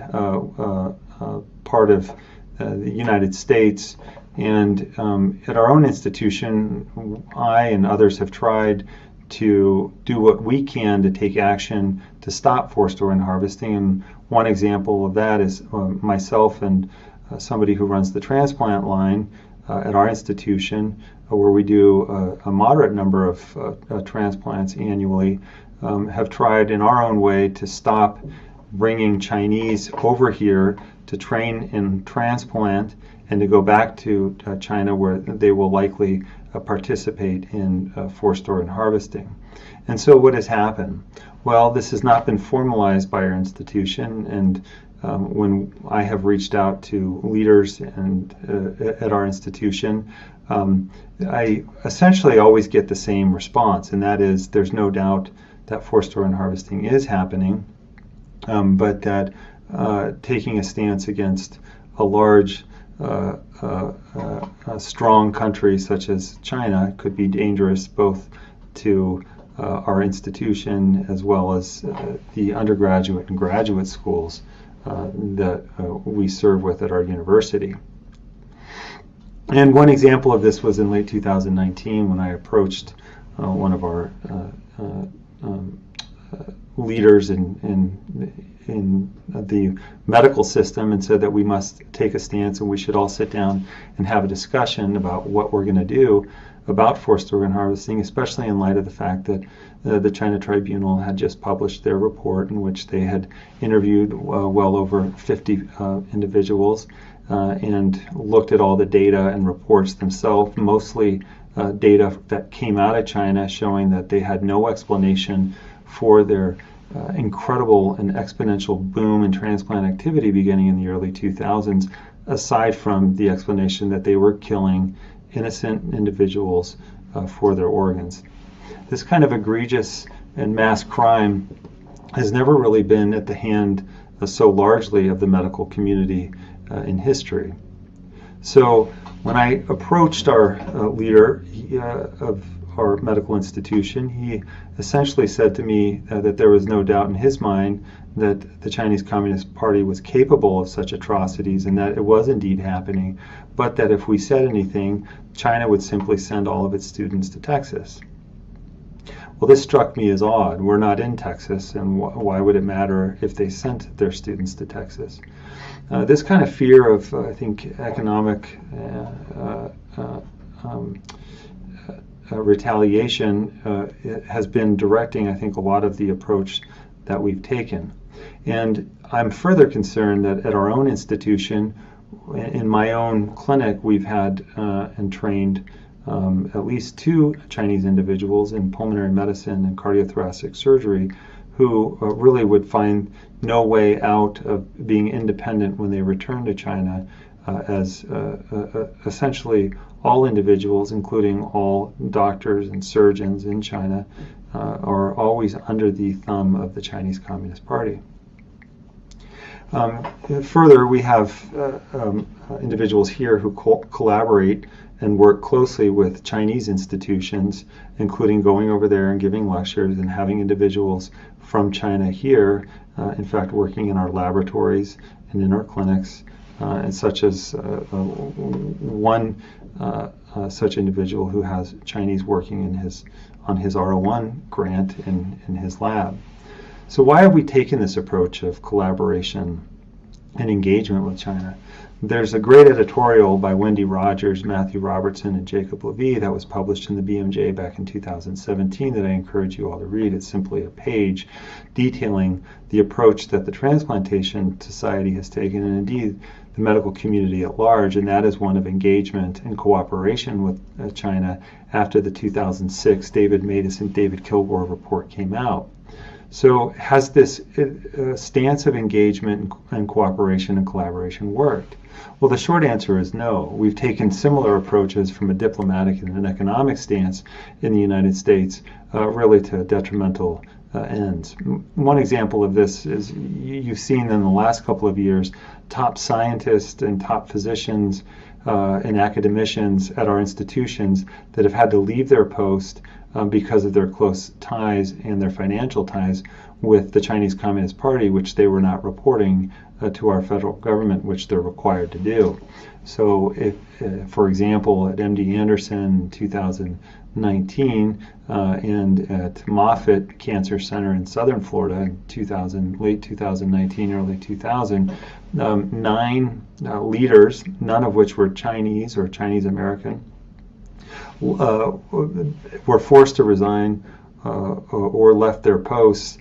part of the United States, and at our own institution, I and others have tried to do what we can to take action to stop forced organ harvesting. And one example of that is myself and somebody who runs the transplant line at our institution, where we do a moderate number of transplants annually, have tried in our own way to stop bringing Chinese over here to train in transplant and to go back to China, where they will likely participate in forced organ harvesting. And so what has happened? Well, this has not been formalized by our institution, and when I have reached out to leaders and at our institution, I essentially always get the same response, and that is there's no doubt that forced organ harvesting is happening, but that taking a stance against a large, strong country such as China could be dangerous both to our institution as well as the undergraduate and graduate schools that we serve with at our university. And one example of this was in late 2019 when I approached one of our leaders in the medical system and said that we must take a stance and we should all sit down and have a discussion about what we're going to do about forced organ harvesting, especially in light of the fact that the China Tribunal had just published their report in which they had interviewed well over 50 individuals and looked at all the data and reports themselves, mostly data that came out of China showing that they had no explanation for their incredible and exponential boom in transplant activity beginning in the early 2000s, aside from the explanation that they were killing innocent individuals for their organs. This kind of egregious and mass crime has never really been at the hand so largely of the medical community in history. So when I approached our leader of our medical institution, he essentially said to me that there was no doubt in his mind that the Chinese Communist Party was capable of such atrocities and that it was indeed happening, but that if we said anything, China would simply send all of its students to Texas. Well, this struck me as odd. We're not in Texas, and why would it matter if they sent their students to Texas? This kind of fear of, I think, economic retaliation has been directing, I think, a lot of the approach that we've taken. And I'm further concerned that at our own institution, in my own clinic, we've had and trained at least 2 Chinese individuals in pulmonary medicine and cardiothoracic surgery who really would find no way out of being independent when they return to China, as essentially all individuals, including all doctors and surgeons in China, are always under the thumb of the Chinese Communist Party. Further, we have individuals here who collaborate and work closely with Chinese institutions, including going over there and giving lectures and having individuals from China here, in fact, working in our laboratories and in our clinics, and such as one such individual who has Chinese working on his R01 grant in his lab. So why have we taken this approach of collaboration and engagement with China? There's a great editorial by Wendy Rogers, Matthew Robertson, and Jacob Levy that was published in the BMJ back in 2017 that I encourage you all to read. It's simply a page detailing the approach that the Transplantation Society has taken, and indeed the medical community at large, and that is one of engagement and cooperation with China after the 2006 David Matus and David Kilgore report came out. So has this stance of engagement and cooperation and collaboration worked? Well, the short answer is no. We've taken similar approaches from a diplomatic and an economic stance in the United States, really to detrimental ends. One example of this is you've seen in the last couple of years top scientists and top physicians and academicians at our institutions that have had to leave their post because of their close ties and their financial ties with the Chinese Communist Party, which they were not reporting to our federal government, which they're required to do. So if, for example, at MD Anderson in 2019 and at Moffitt Cancer Center in Southern Florida in late 2019, early 2000, 9 leaders, none of which were Chinese or Chinese American, were forced to resign or left their posts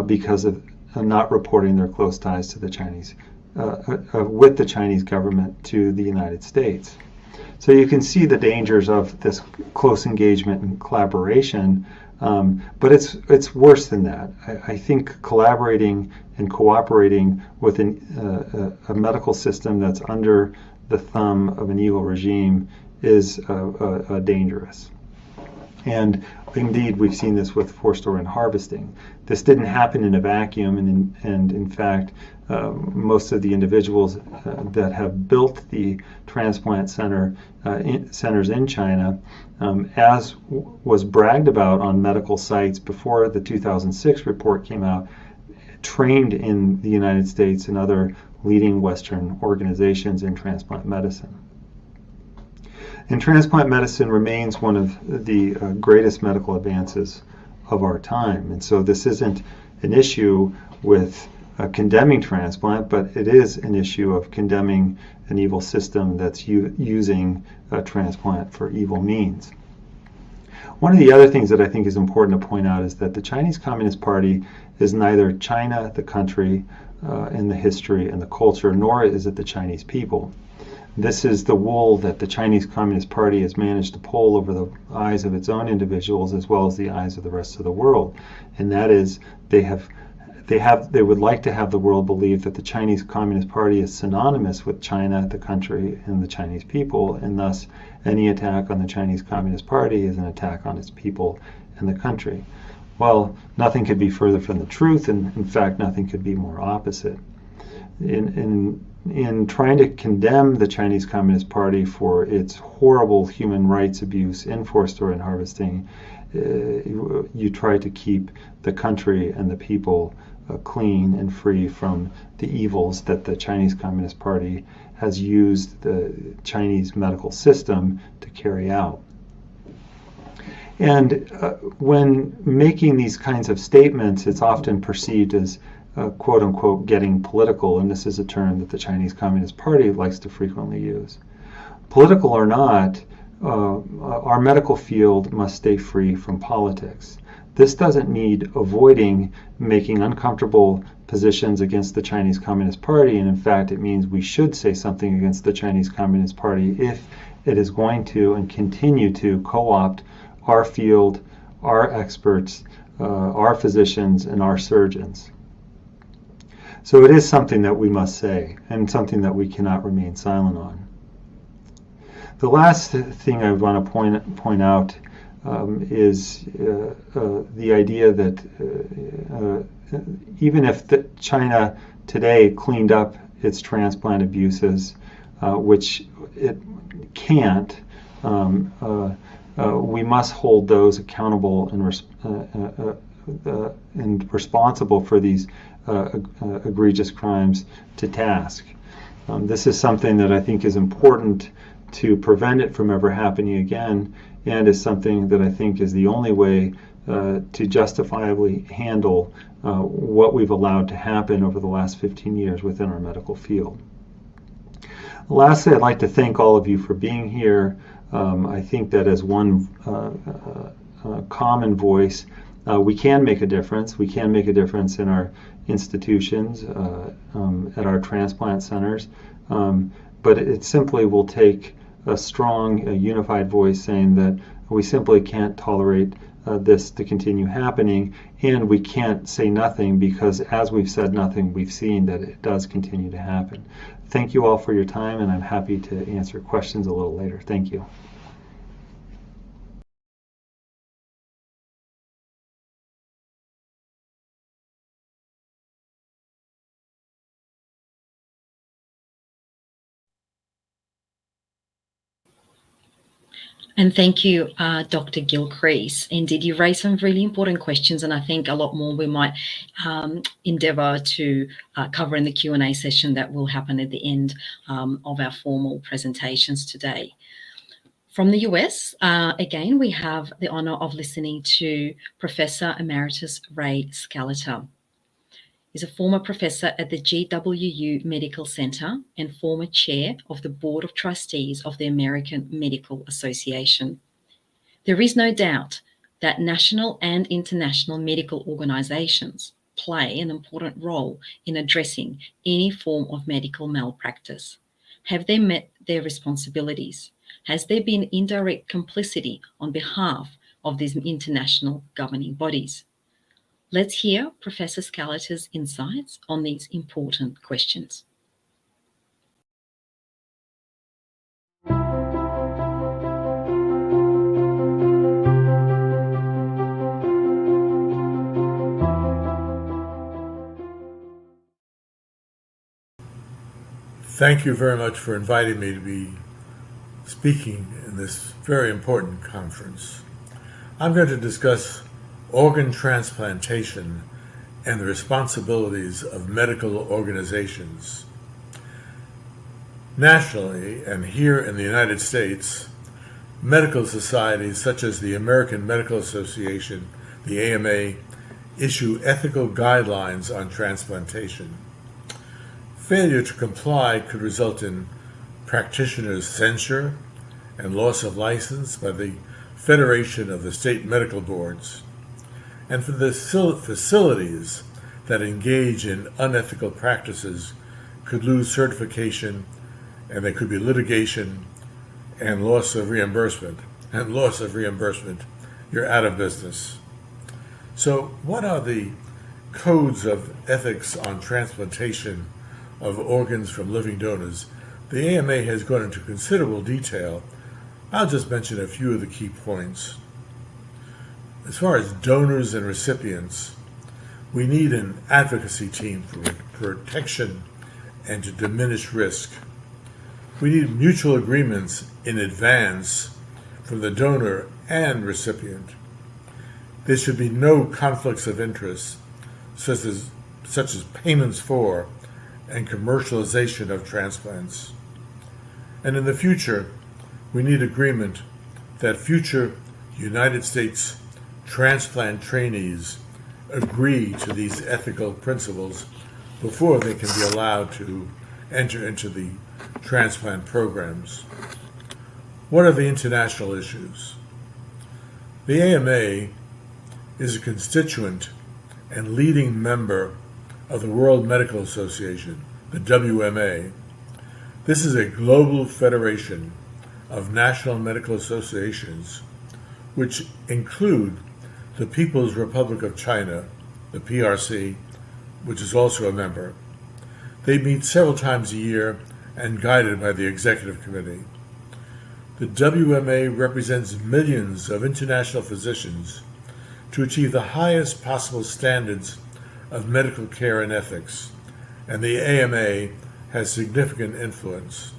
because of not reporting their close ties to the Chinese, with the Chinese government to the United States. So you can see the dangers of this close engagement and collaboration, but it's worse than that. I think collaborating and cooperating with a medical system that's under the thumb of an evil regime is dangerous. And indeed, we've seen this with forced organ harvesting. This didn't happen in a vacuum, and in fact, most of the individuals that have built the transplant centers in China, as was bragged about on medical sites before the 2006 report came out, trained in the United States and other leading Western organizations in transplant medicine. And transplant medicine remains one of the greatest medical advances of our time. And so this isn't an issue with condemning transplant, but it is an issue of condemning an evil system that's using transplant for evil means. One of the other things that I think is important to point out is that the Chinese Communist Party is neither China, the country, and the history and the culture, nor is it the Chinese people. This is the wool that the Chinese Communist Party has managed to pull over the eyes of its own individuals as well as the eyes of the rest of the world. And that is they would like to have the world believe that the Chinese Communist Party is synonymous with China, the country, and the Chinese people, and thus any attack on the Chinese Communist Party is an attack on its people and the country. Well, nothing could be further from the truth, and in fact, nothing could be more opposite. In trying to condemn the Chinese Communist Party for its horrible human rights abuse in forced organ harvesting, you try to keep the country and the people clean and free from the evils that the Chinese Communist Party has used the Chinese medical system to carry out. And when making these kinds of statements, it's often perceived as quote unquote getting political, and this is a term that the Chinese Communist Party likes to frequently use. Political or not, our medical field must stay free from politics. This doesn't need avoiding making uncomfortable positions against the Chinese Communist Party, and in fact it means we should say something against the Chinese Communist Party if it is going to and continue to co-opt our field, our experts, our physicians, and our surgeons. So it is something that we must say, and something that we cannot remain silent on. The last thing I want to point out is the idea that even if China today cleaned up its transplant abuses, which it can't, we must hold those accountable and responsible for these egregious crimes to task. This is something that I think is important to prevent it from ever happening again, and is something that I think is the only way to justifiably handle what we've allowed to happen over the last 15 years within our medical field. Lastly, I'd like to thank all of you for being here. I think that as one common voice, we can make a difference. We can make a difference in our institutions, at our transplant centers, but it simply will take a strong, unified voice saying that We simply can't tolerate this to continue happening, and we can't say nothing because as we've said nothing, we've seen that it does continue to happen. Thank you all for your time, and I'm happy to answer questions a little later. Thank you. And thank you, Dr. Gilcrease. Indeed, you raised some really important questions, and I think a lot more we might endeavour to cover in the Q&A session that will happen at the end of our formal presentations today. From the US, again, we have the honour of listening to Professor Emeritus Ray Scalata. He's a former professor at the GWU Medical Center and former chair of the Board of Trustees of the American Medical Association. There is no doubt that national and international medical organizations play an important role in addressing any form of medical malpractice. Have they met their responsibilities? Has there been indirect complicity on behalf of these international governing bodies? Let's hear Professor Scalata's insights on these important questions. Thank you very much for inviting me to be speaking in this very important conference. I'm going to discuss organ transplantation and the responsibilities of medical organizations. Nationally, and here in the United States, medical societies such as the American Medical Association, the AMA, issue ethical guidelines on transplantation. Failure to comply could result in practitioners' censure and loss of license by the Federation of the State Medical Boards. And for the facilities that engage in unethical practices could lose certification, and there could be litigation and loss of reimbursement. And loss of reimbursement, you're out of business. So what are the codes of ethics on transplantation of organs from living donors? The AMA has gone into considerable detail. I'll just mention a few of the key points. As far as donors and recipients, we need an advocacy team for protection and to diminish risk. We need mutual agreements in advance from the donor and recipient. There should be no conflicts of interest, such as payments for and commercialization of transplants. And in the future, we need agreement that future United States transplant trainees agree to these ethical principles before they can be allowed to enter into the transplant programs. What are the international issues? The AMA is a constituent and leading member of the World Medical Association, the WMA. This is a global federation of national medical associations, which include the People's Republic of China, the PRC, which is also a member. They meet several times a year and guided by the Executive Committee. The WMA represents millions of international physicians to achieve the highest possible standards of medical care and ethics, and the AMA has significant influence.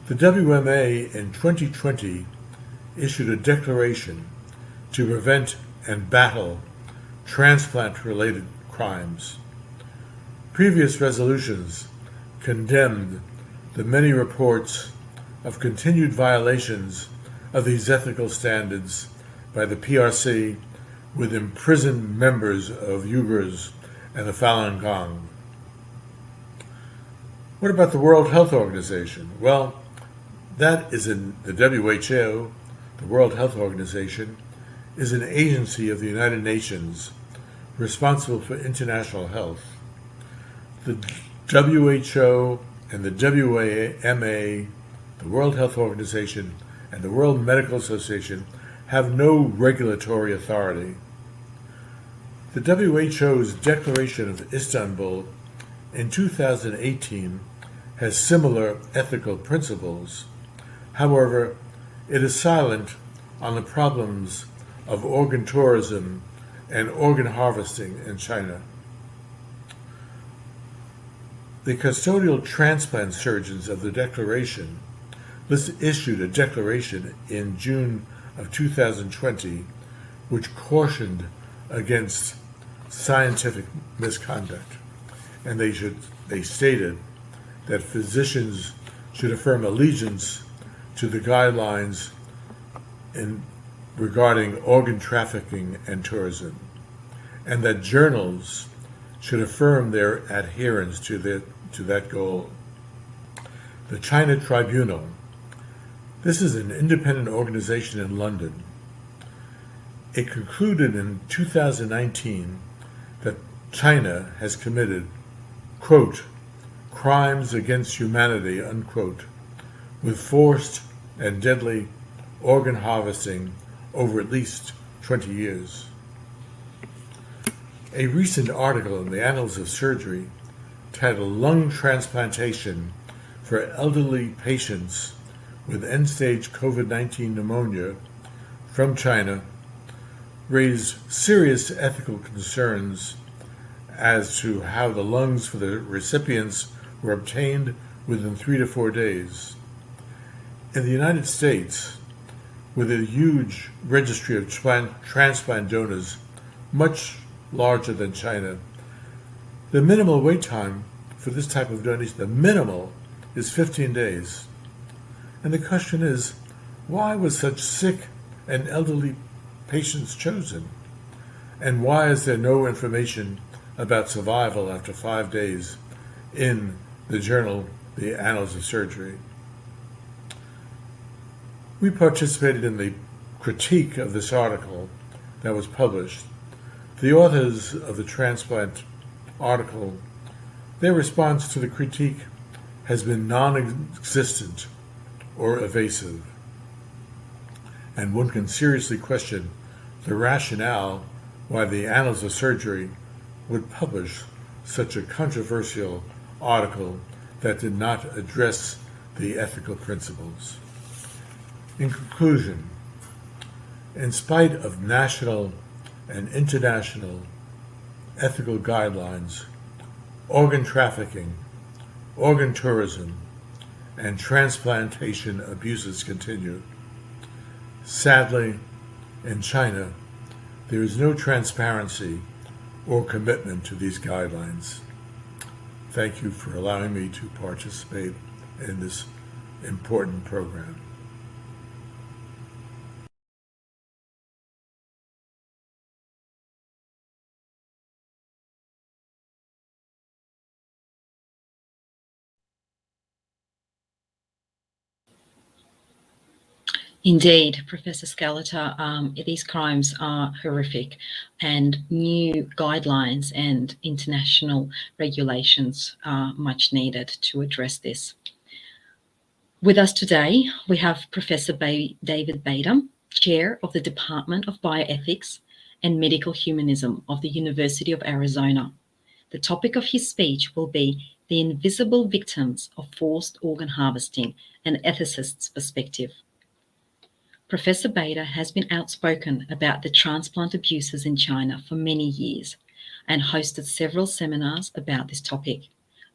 The WMA in 2020 issued a declaration to prevent and battle transplant-related crimes. Previous resolutions condemned the many reports of continued violations of these ethical standards by the PRC with imprisoned members of Uyghurs and the Falun Gong. What about the World Health Organization? Well, that is in the WHO, the World Health Organization, is an agency of the United Nations responsible for international health. The WHO and the WMA, the World Health Organization, and the World Medical Association have no regulatory authority. The WHO's Declaration of Istanbul in 2018 has similar ethical principles. However, it is silent on the problems of organ tourism and organ harvesting in China. The custodial transplant surgeons of the Declaration issued a declaration in June of 2020 which cautioned against scientific misconduct, and they stated that physicians should affirm allegiance to the guidelines regarding organ trafficking and tourism, and that journals should affirm their adherence to that goal. The China Tribunal. This is an independent organization in London. It concluded in 2019 that China has committed, quote, crimes against humanity, unquote, with forced and deadly organ harvesting over at least 20 years. A recent article in the Annals of Surgery titled Lung Transplantation for Elderly Patients with End-Stage COVID-19 Pneumonia from China raised serious ethical concerns as to how the lungs for the recipients were obtained within 3 to 4 days. In the United States, with a huge registry of transplant donors, much larger than China, the minimal wait time for this type of donation, the minimal, is 15 days. And the question is, why was such sick and elderly patients chosen? And why is there no information about survival after 5 days in the journal, the Annals of Surgery? We participated in the critique of this article that was published. The authors of the transplant article, their response to the critique has been non-existent or evasive. And one can seriously question the rationale why the Annals of Surgery would publish such a controversial article that did not address the ethical principles. In conclusion, in spite of national and international ethical guidelines, organ trafficking, organ tourism, and transplantation abuses continue. Sadly, in China, there is no transparency or commitment to these guidelines. Thank you for allowing me to participate in this important program. Indeed, Professor Scalata, these crimes are horrific, and new guidelines and international regulations are much needed to address this. With us today, we have Professor David Bader, Chair of the Department of Bioethics and Medical Humanism of the University of Arizona. The topic of his speech will be the invisible victims of forced organ harvesting, an ethicist's perspective. Professor Bader has been outspoken about the transplant abuses in China for many years and hosted several seminars about this topic.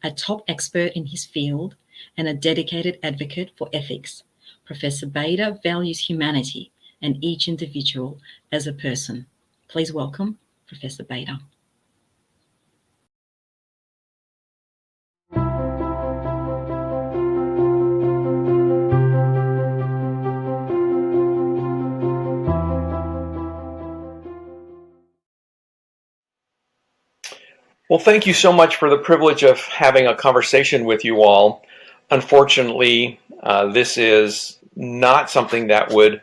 A top expert in his field and a dedicated advocate for ethics, Professor Bader values humanity and each individual as a person. Please welcome Professor Bader. Well, thank you so much for the privilege of having a conversation with you all. Unfortunately, this is not something that would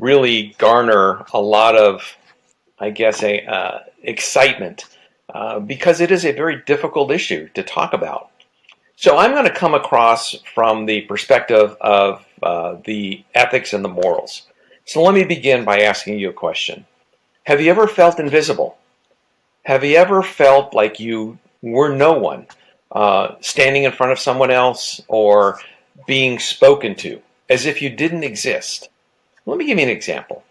really garner a lot of, I guess, excitement because it is a very difficult issue to talk about. So I'm going to come across from the perspective of the ethics and the morals. So let me begin by asking you a question. Have you ever felt invisible? Have you ever felt like you were no one, standing in front of someone else or being spoken to, as if you didn't exist? Let me give you an example.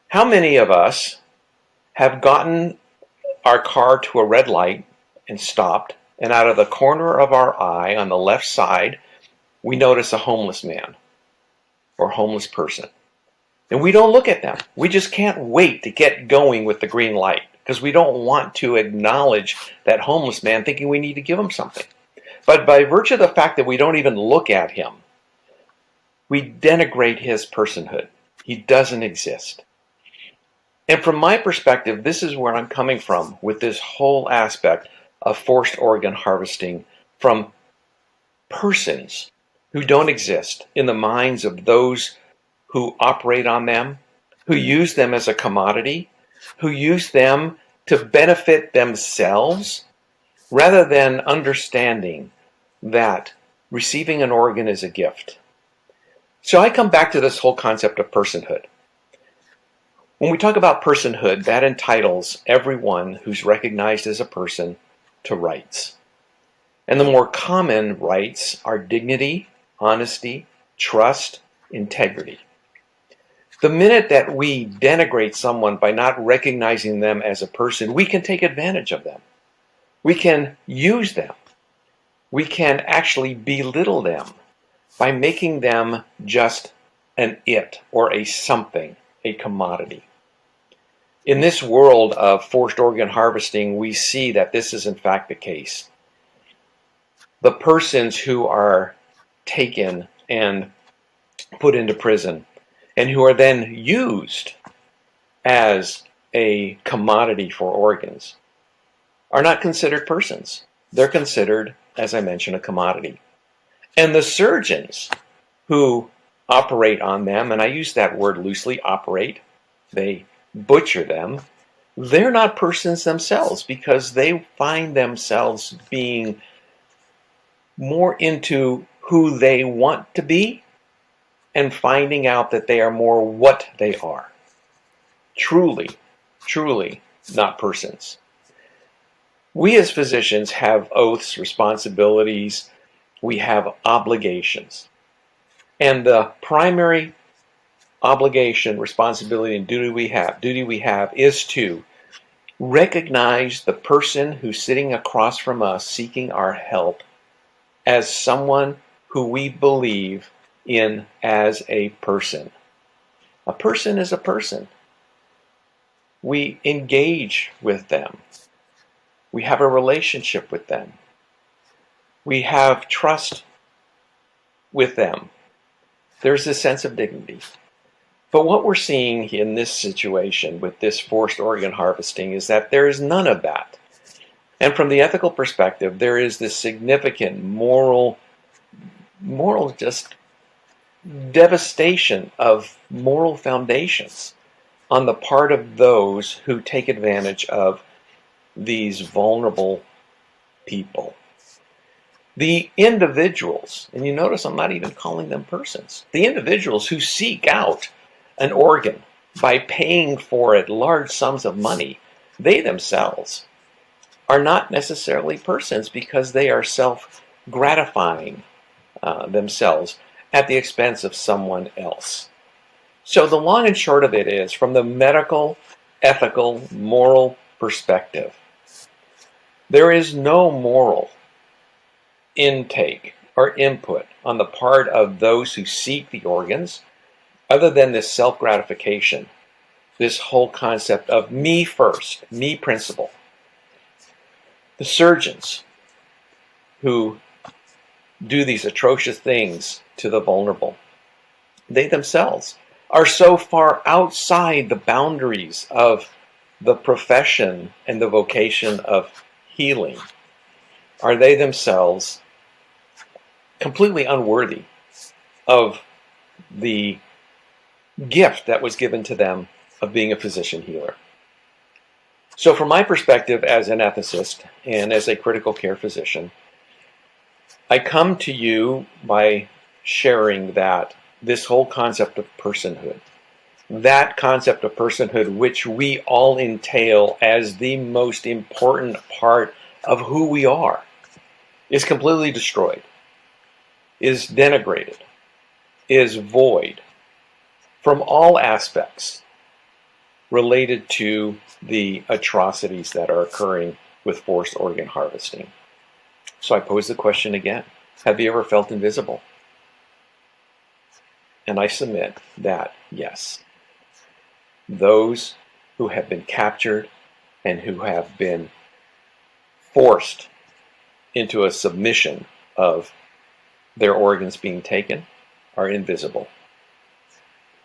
How many of us have gotten our car to a red light and stopped, and out of the corner of our eye on the left side, we notice a homeless man or homeless person? And we don't look at them. We just can't wait to get going with the green light because we don't want to acknowledge that homeless man, thinking we need to give him something. But by virtue of the fact that we don't even look at him, we denigrate his personhood. He doesn't exist. And from my perspective, this is where I'm coming from with this whole aspect of forced organ harvesting from persons who don't exist in the minds of those who operate on them, who use them as a commodity, who use them to benefit themselves, rather than understanding that receiving an organ is a gift. So I come back to this whole concept of personhood. When we talk about personhood, that entitles everyone who's recognized as a person to rights. And the more common rights are dignity, honesty, trust, integrity. The minute that we denigrate someone by not recognizing them as a person, we can take advantage of them. We can use them. We can actually belittle them by making them just an it or a something, a commodity. In this world of forced organ harvesting, we see that this is in fact the case. The persons who are taken and put into prison and who are then used as a commodity for organs are not considered persons. They're considered, as I mentioned, a commodity. And the surgeons who operate on them, and I use that word loosely, operate, they butcher them, they're not persons themselves because they find themselves being more into who they want to be and finding out that they are more what they are. Truly, truly not persons. We as physicians have oaths, responsibilities, we have obligations. And the primary obligation, responsibility, and duty we have is to recognize the person who's sitting across from us seeking our help as someone who we believe in as a person. A person is a person. We engage with them. We have a relationship with them. We have trust with them. There's a sense of dignity. But what we're seeing in this situation with this forced organ harvesting is that there is none of that. And from the ethical perspective, there is this significant moral just devastation of moral foundations on the part of those who take advantage of these vulnerable people. The individuals, and you notice I'm not even calling them persons, the individuals who seek out an organ by paying for it large sums of money, they themselves are not necessarily persons because they are self-gratifying themselves at the expense of someone else. So the long and short of it is, from the medical, ethical, moral perspective, there is no moral intake or input on the part of those who seek the organs other than this self-gratification, this whole concept of me first, me principle. The surgeons who do these atrocious things to the vulnerable, they themselves are so far outside the boundaries of the profession and the vocation of healing, are they themselves completely unworthy of the gift that was given to them of being a physician healer. So from my perspective as an ethicist and as a critical care physician, I come to you by sharing that this whole concept of personhood that concept of personhood, which we all entail as the most important part of who we are, is completely destroyed, is denigrated, is void from all aspects related to the atrocities that are occurring with forced organ harvesting. So I pose the question again, have you ever felt invisible? And I submit that yes, those who have been captured and who have been forced into a submission of their organs being taken are invisible.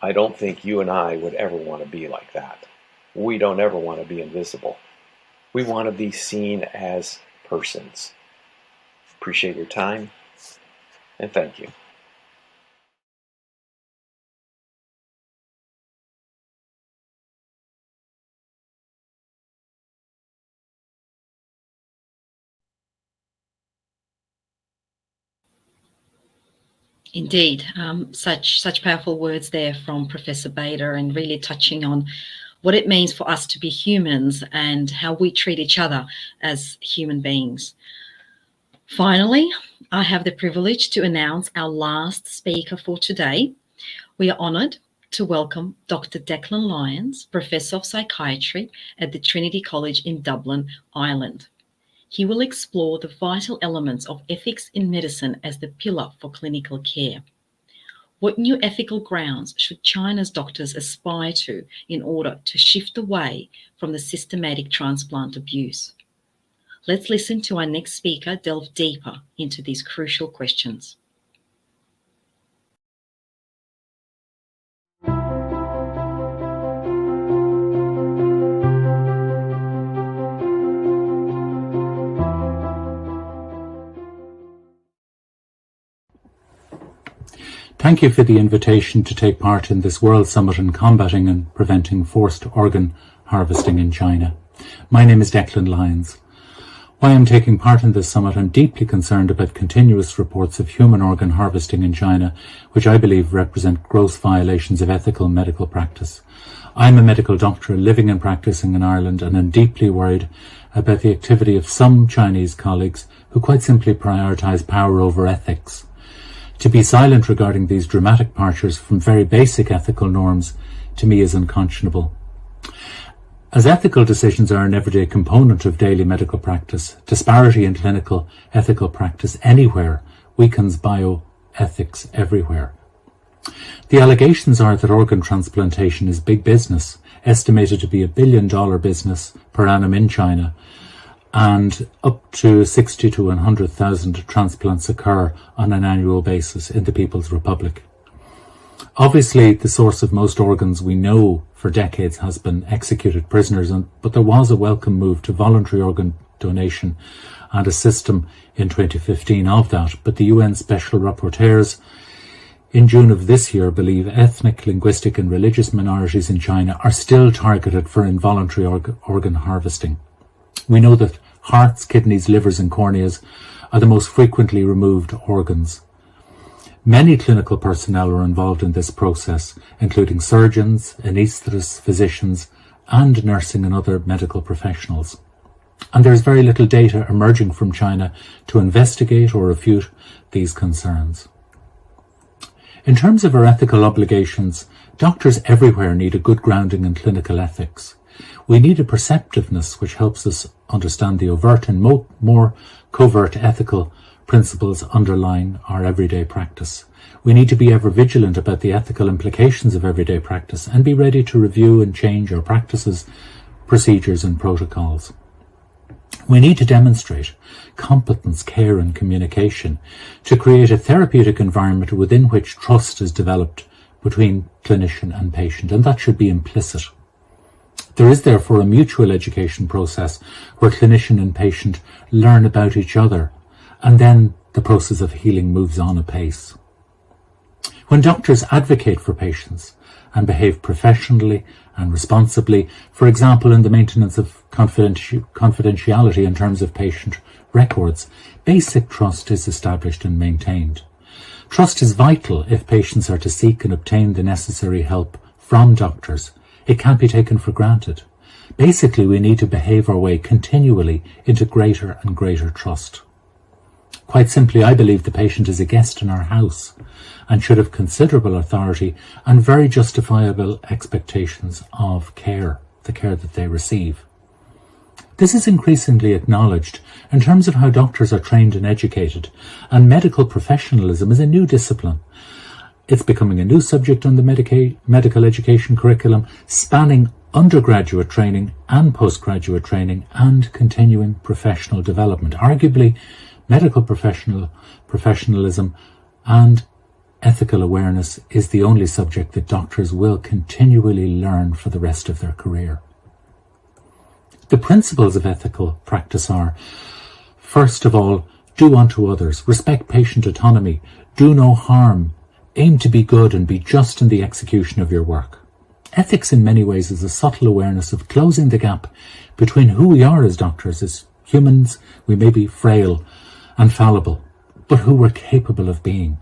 I don't think you and I would ever want to be like that. We don't ever want to be invisible. We want to be seen as persons. Appreciate your time, and thank you. Indeed, such powerful words there from Professor Bader, and really touching on what it means for us to be humans and how we treat each other as human beings. Finally, I have the privilege to announce our last speaker for today. We are honoured to welcome Dr. Declan Lyons, Professor of Psychiatry at the Trinity College in Dublin, Ireland. He will explore the vital elements of ethics in medicine as the pillar for clinical care. What new ethical grounds should China's doctors aspire to in order to shift away from the systematic transplant abuse? Let's listen to our next speaker delve deeper into these crucial questions. Thank you for the invitation to take part in this World Summit on Combating and Preventing Forced Organ Harvesting in China. My name is Declan Lyons. While I'm taking part in this summit, I'm deeply concerned about continuous reports of human organ harvesting in China, which I believe represent gross violations of ethical medical practice. I'm a medical doctor living and practicing in Ireland, and I'm deeply worried about the activity of some Chinese colleagues who quite simply prioritise power over ethics. To be silent regarding these dramatic departures from very basic ethical norms, to me, is unconscionable. As ethical decisions are an everyday component of daily medical practice, disparity in clinical ethical practice anywhere weakens bioethics everywhere. The allegations are that organ transplantation is big business, estimated to be $1 billion business per annum in China, and up to 60 to 100,000 transplants occur on an annual basis in the People's Republic. Obviously, the source of most organs we know for decades has been executed prisoners, but there was a welcome move to voluntary organ donation and a system in 2015 of that. But the UN Special Rapporteurs in June of this year believe ethnic, linguistic and religious minorities in China are still targeted for involuntary organ harvesting. We know that hearts, kidneys, livers and corneas are the most frequently removed organs. Many clinical personnel are involved in this process, including surgeons, anaesthetists, physicians, and nursing and other medical professionals. And there is very little data emerging from China to investigate or refute these concerns. In terms of our ethical obligations, doctors everywhere need a good grounding in clinical ethics. We need a perceptiveness which helps us understand the overt and more covert ethical principles underlying our everyday practice. We need to be ever vigilant about the ethical implications of everyday practice and be ready to review and change our practices, procedures and protocols. We need to demonstrate competence, care and communication to create a therapeutic environment within which trust is developed between clinician and patient, and that should be implicit. There is therefore a mutual education process where clinician and patient learn about each other, and then the process of healing moves on apace. When doctors advocate for patients and behave professionally and responsibly, for example in the maintenance of confidentiality in terms of patient records, basic trust is established and maintained. Trust is vital if patients are to seek and obtain the necessary help from doctors. It can't be taken for granted. Basically, we need to behave our way continually into greater and greater trust. Quite simply, I believe the patient is a guest in our house and should have considerable authority and very justifiable expectations of care, the care that they receive. This is increasingly acknowledged in terms of how doctors are trained and educated, and medical professionalism is a new discipline. It's becoming a new subject on the medical education curriculum, spanning undergraduate training and postgraduate training and continuing professional development. Arguably, medical professionalism and ethical awareness is the only subject that doctors will continually learn for the rest of their career. The principles of ethical practice are, first of all, do unto others, respect patient autonomy, do no harm, aim to be good and be just in the execution of your work. Ethics in many ways is a subtle awareness of closing the gap between who we are as doctors. As humans, we may be frail and fallible, but who we're capable of being.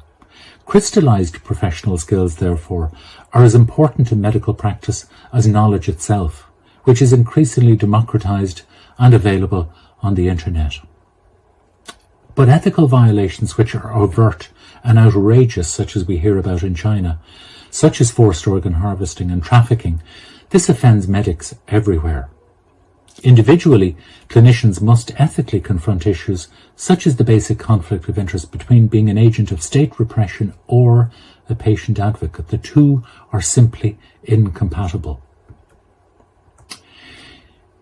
Crystallized professional skills, therefore, are as important to medical practice as knowledge itself, which is increasingly democratized and available on the internet. But ethical violations which are overt and outrageous, such as we hear about in China, such as forced organ harvesting and trafficking, this offends medics everywhere. Individually, clinicians must ethically confront issues such as the basic conflict of interest between being an agent of state repression or a patient advocate. The two are simply incompatible.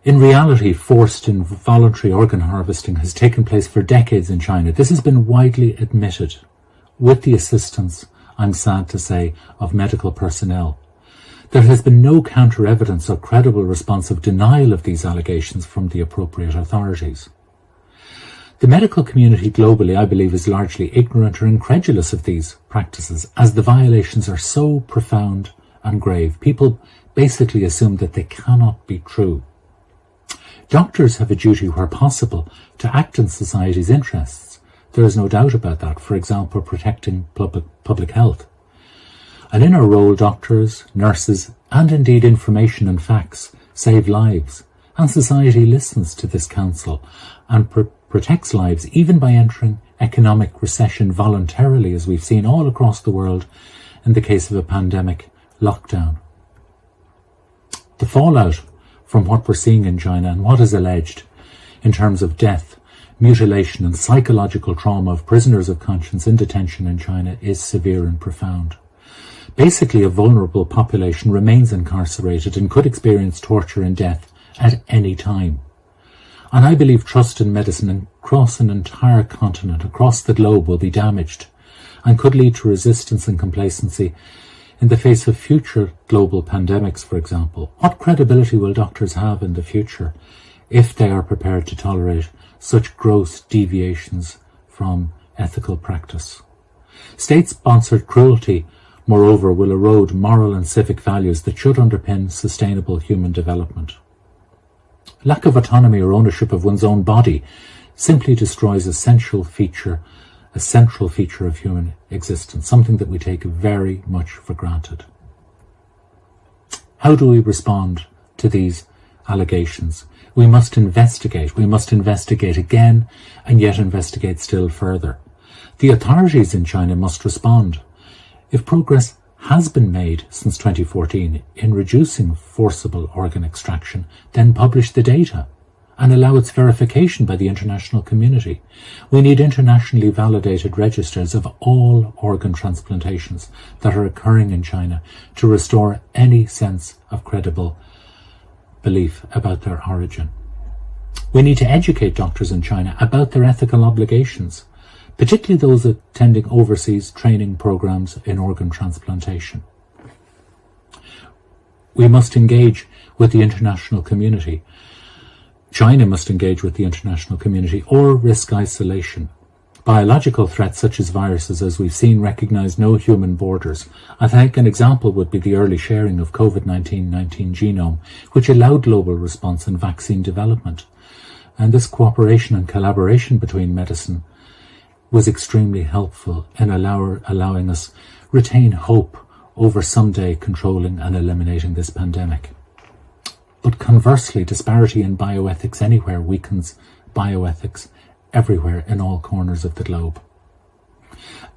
In reality, forced and voluntary organ harvesting has taken place for decades in China. This has been widely admitted, with the assistance, I'm sad to say, of medical personnel. There has been no counter-evidence or credible response of denial of these allegations from the appropriate authorities. The medical community globally, I believe, is largely ignorant or incredulous of these practices, as the violations are so profound and grave. People basically assume that they cannot be true. Doctors have a duty where possible to act in society's interests. There is no doubt about that. For example, protecting public health. And in our role, doctors, nurses, and indeed information and facts save lives. And society listens to this counsel and protects lives even by entering economic recession voluntarily, as we've seen all across the world in the case of a pandemic lockdown. The fallout from what we're seeing in China and what is alleged in terms of death, mutilation and psychological trauma of prisoners of conscience in detention in China is severe and profound. Basically, a vulnerable population remains incarcerated and could experience torture and death at any time. And I believe trust in medicine across an entire continent, across the globe, will be damaged and could lead to resistance and complacency in the face of future global pandemics, for example. What credibility will doctors have in the future if they are prepared to tolerate such gross deviations from ethical practice? State-sponsored cruelty, moreover, will erode moral and civic values that should underpin sustainable human development. Lack of autonomy or ownership of one's own body simply destroys a central feature of human existence, something that we take very much for granted. How do we respond to these allegations? We must investigate. We must investigate again and yet investigate still further. The authorities in China must respond. If progress has been made since 2014 in reducing forcible organ extraction, then publish the data and allow its verification by the international community. We need internationally validated registers of all organ transplantations that are occurring in China to restore any sense of credible belief about their origin. We need to educate doctors in China about their ethical obligations, particularly those attending overseas training programs in organ transplantation. We must engage with the international community. China must engage with the international community or risk isolation. Biological threats such as viruses, as we've seen, recognize no human borders. I think an example would be the early sharing of COVID-19 genome, which allowed global response and vaccine development. And this cooperation and collaboration between medicine was extremely helpful in allowing us retain hope over someday controlling and eliminating this pandemic. But conversely, disparity in bioethics anywhere weakens bioethics everywhere in all corners of the globe.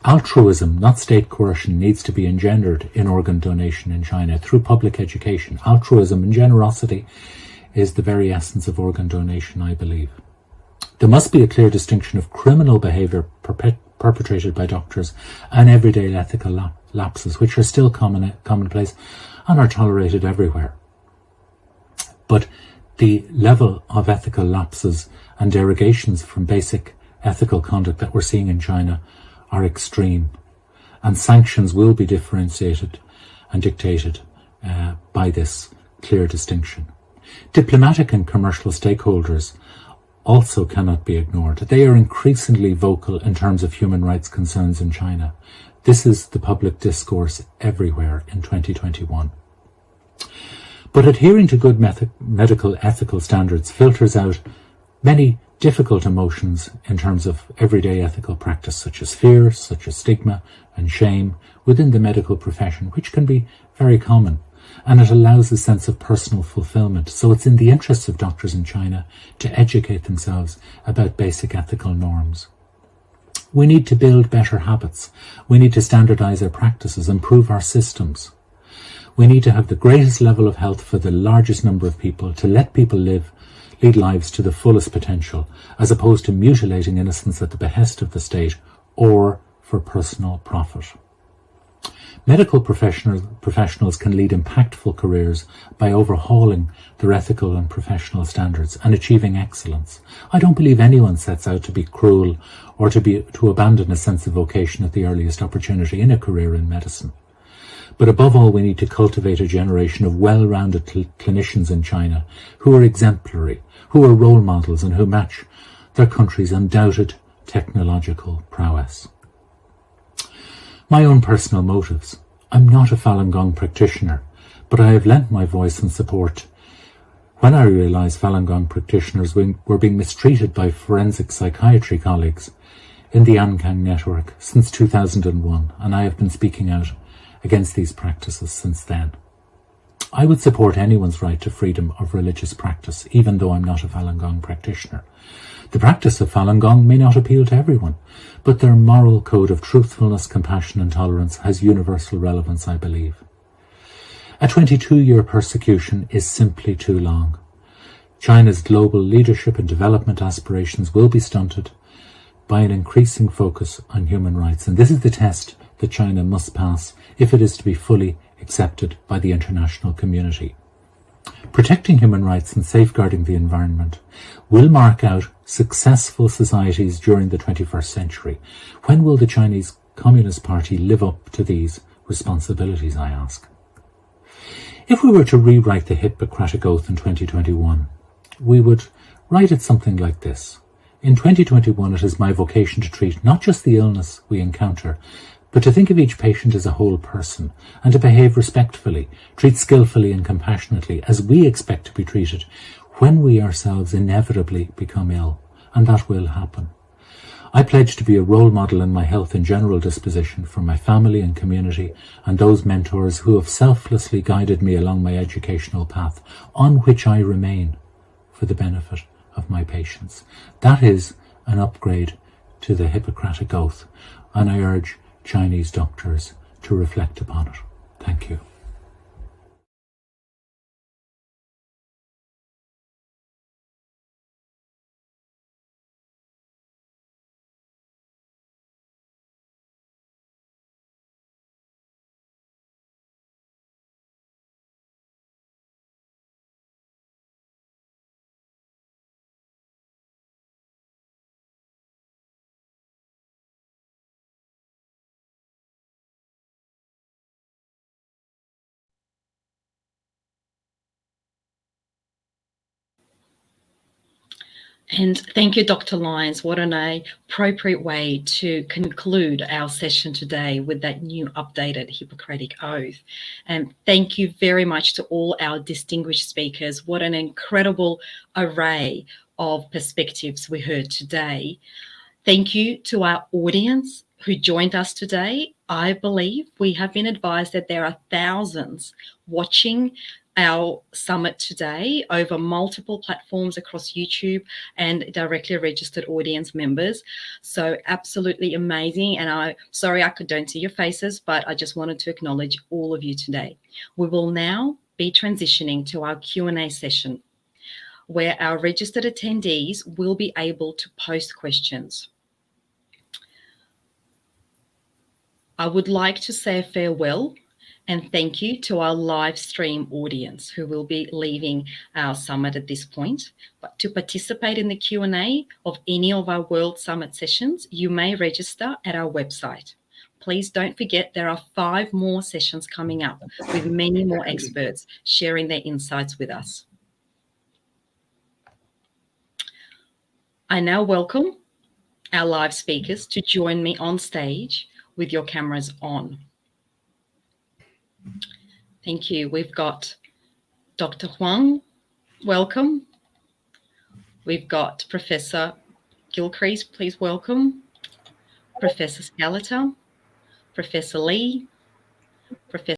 Altruism, not state coercion, needs to be engendered in organ donation in China through public education. Altruism and generosity is the very essence of organ donation, I believe. There must be a clear distinction of criminal behaviour perpetrated by doctors and everyday ethical lapses, which are still commonplace and are tolerated everywhere. But the level of ethical lapses and derogations from basic ethical conduct that we're seeing in China are extreme, and sanctions will be differentiated and dictated by this clear distinction. Diplomatic and commercial stakeholders also cannot be ignored. They are increasingly vocal in terms of human rights concerns in China. This is the public discourse everywhere in 2021. But adhering to good medical ethical standards filters out many difficult emotions in terms of everyday ethical practice, such as fear, such as stigma and shame within the medical profession, which can be very common. And it allows a sense of personal fulfillment. So it's in the interests of doctors in China to educate themselves about basic ethical norms. We need to build better habits. We need to standardize our practices, improve our systems. We need to have the greatest level of health for the largest number of people, to let people lead lives to the fullest potential, as opposed to mutilating innocence at the behest of the state or for personal profit. Medical professionals can lead impactful careers by overhauling their ethical and professional standards and achieving excellence. I don't believe anyone sets out to be cruel or to abandon a sense of vocation at the earliest opportunity in a career in medicine. But above all, we need to cultivate a generation of well-rounded clinicians in China who are exemplary, who are role models, and who match their country's undoubted technological prowess. My own personal motives. I'm not a Falun Gong practitioner, but I have lent my voice and support when I realised Falun Gong practitioners were being mistreated by forensic psychiatry colleagues in the Ankang network since 2001, and I have been speaking out against these practices since then. I would support anyone's right to freedom of religious practice, even though I'm not a Falun Gong practitioner. The practice of Falun Gong may not appeal to everyone, but their moral code of truthfulness, compassion and tolerance has universal relevance, I believe. A 22-year persecution is simply too long. China's global leadership and development aspirations will be stunted by an increasing focus on human rights, and this is the test that China must pass if it is to be fully accepted by the international community. Protecting human rights and safeguarding the environment will mark out successful societies during the 21st century. When will the Chinese Communist Party live up to these responsibilities, I ask? If we were to rewrite the Hippocratic Oath in 2021, we would write it something like this. In 2021, it is my vocation to treat not just the illness we encounter, but to think of each patient as a whole person and to behave respectfully, treat skillfully and compassionately as we expect to be treated when we ourselves inevitably become ill, and that will happen. I pledge to be a role model in my health and general disposition for my family and community and those mentors who have selflessly guided me along my educational path, on which I remain for the benefit of my patients. That is an upgrade to the Hippocratic Oath, and I urge Chinese doctors to reflect upon it. Thank you. And thank you, Dr. Lyons. What an appropriate way to conclude our session today with that new updated Hippocratic Oath. And thank you very much to all our distinguished speakers. What an incredible array of perspectives we heard today. Thank you to our audience who joined us today. I believe we have been advised that there are thousands watching our summit today over multiple platforms across YouTube and directly registered audience members. So absolutely amazing. And sorry I don't see your faces, but I just wanted to acknowledge all of you today. We will now be transitioning to our Q&A session, where our registered attendees will be able to post questions. I would like to say a farewell and thank you to our live stream audience who will be leaving our summit at this point. But to participate in the Q&A of any of our World Summit sessions, you may register at our website. Please don't forget there are 5 more sessions coming up with many more experts sharing their insights with us. I now welcome our live speakers to join me on stage with your cameras on. Thank you. We've got Dr. Huang, welcome. We've got Professor Gilcrease, please welcome. Professor Scalata, Professor Lee, Professor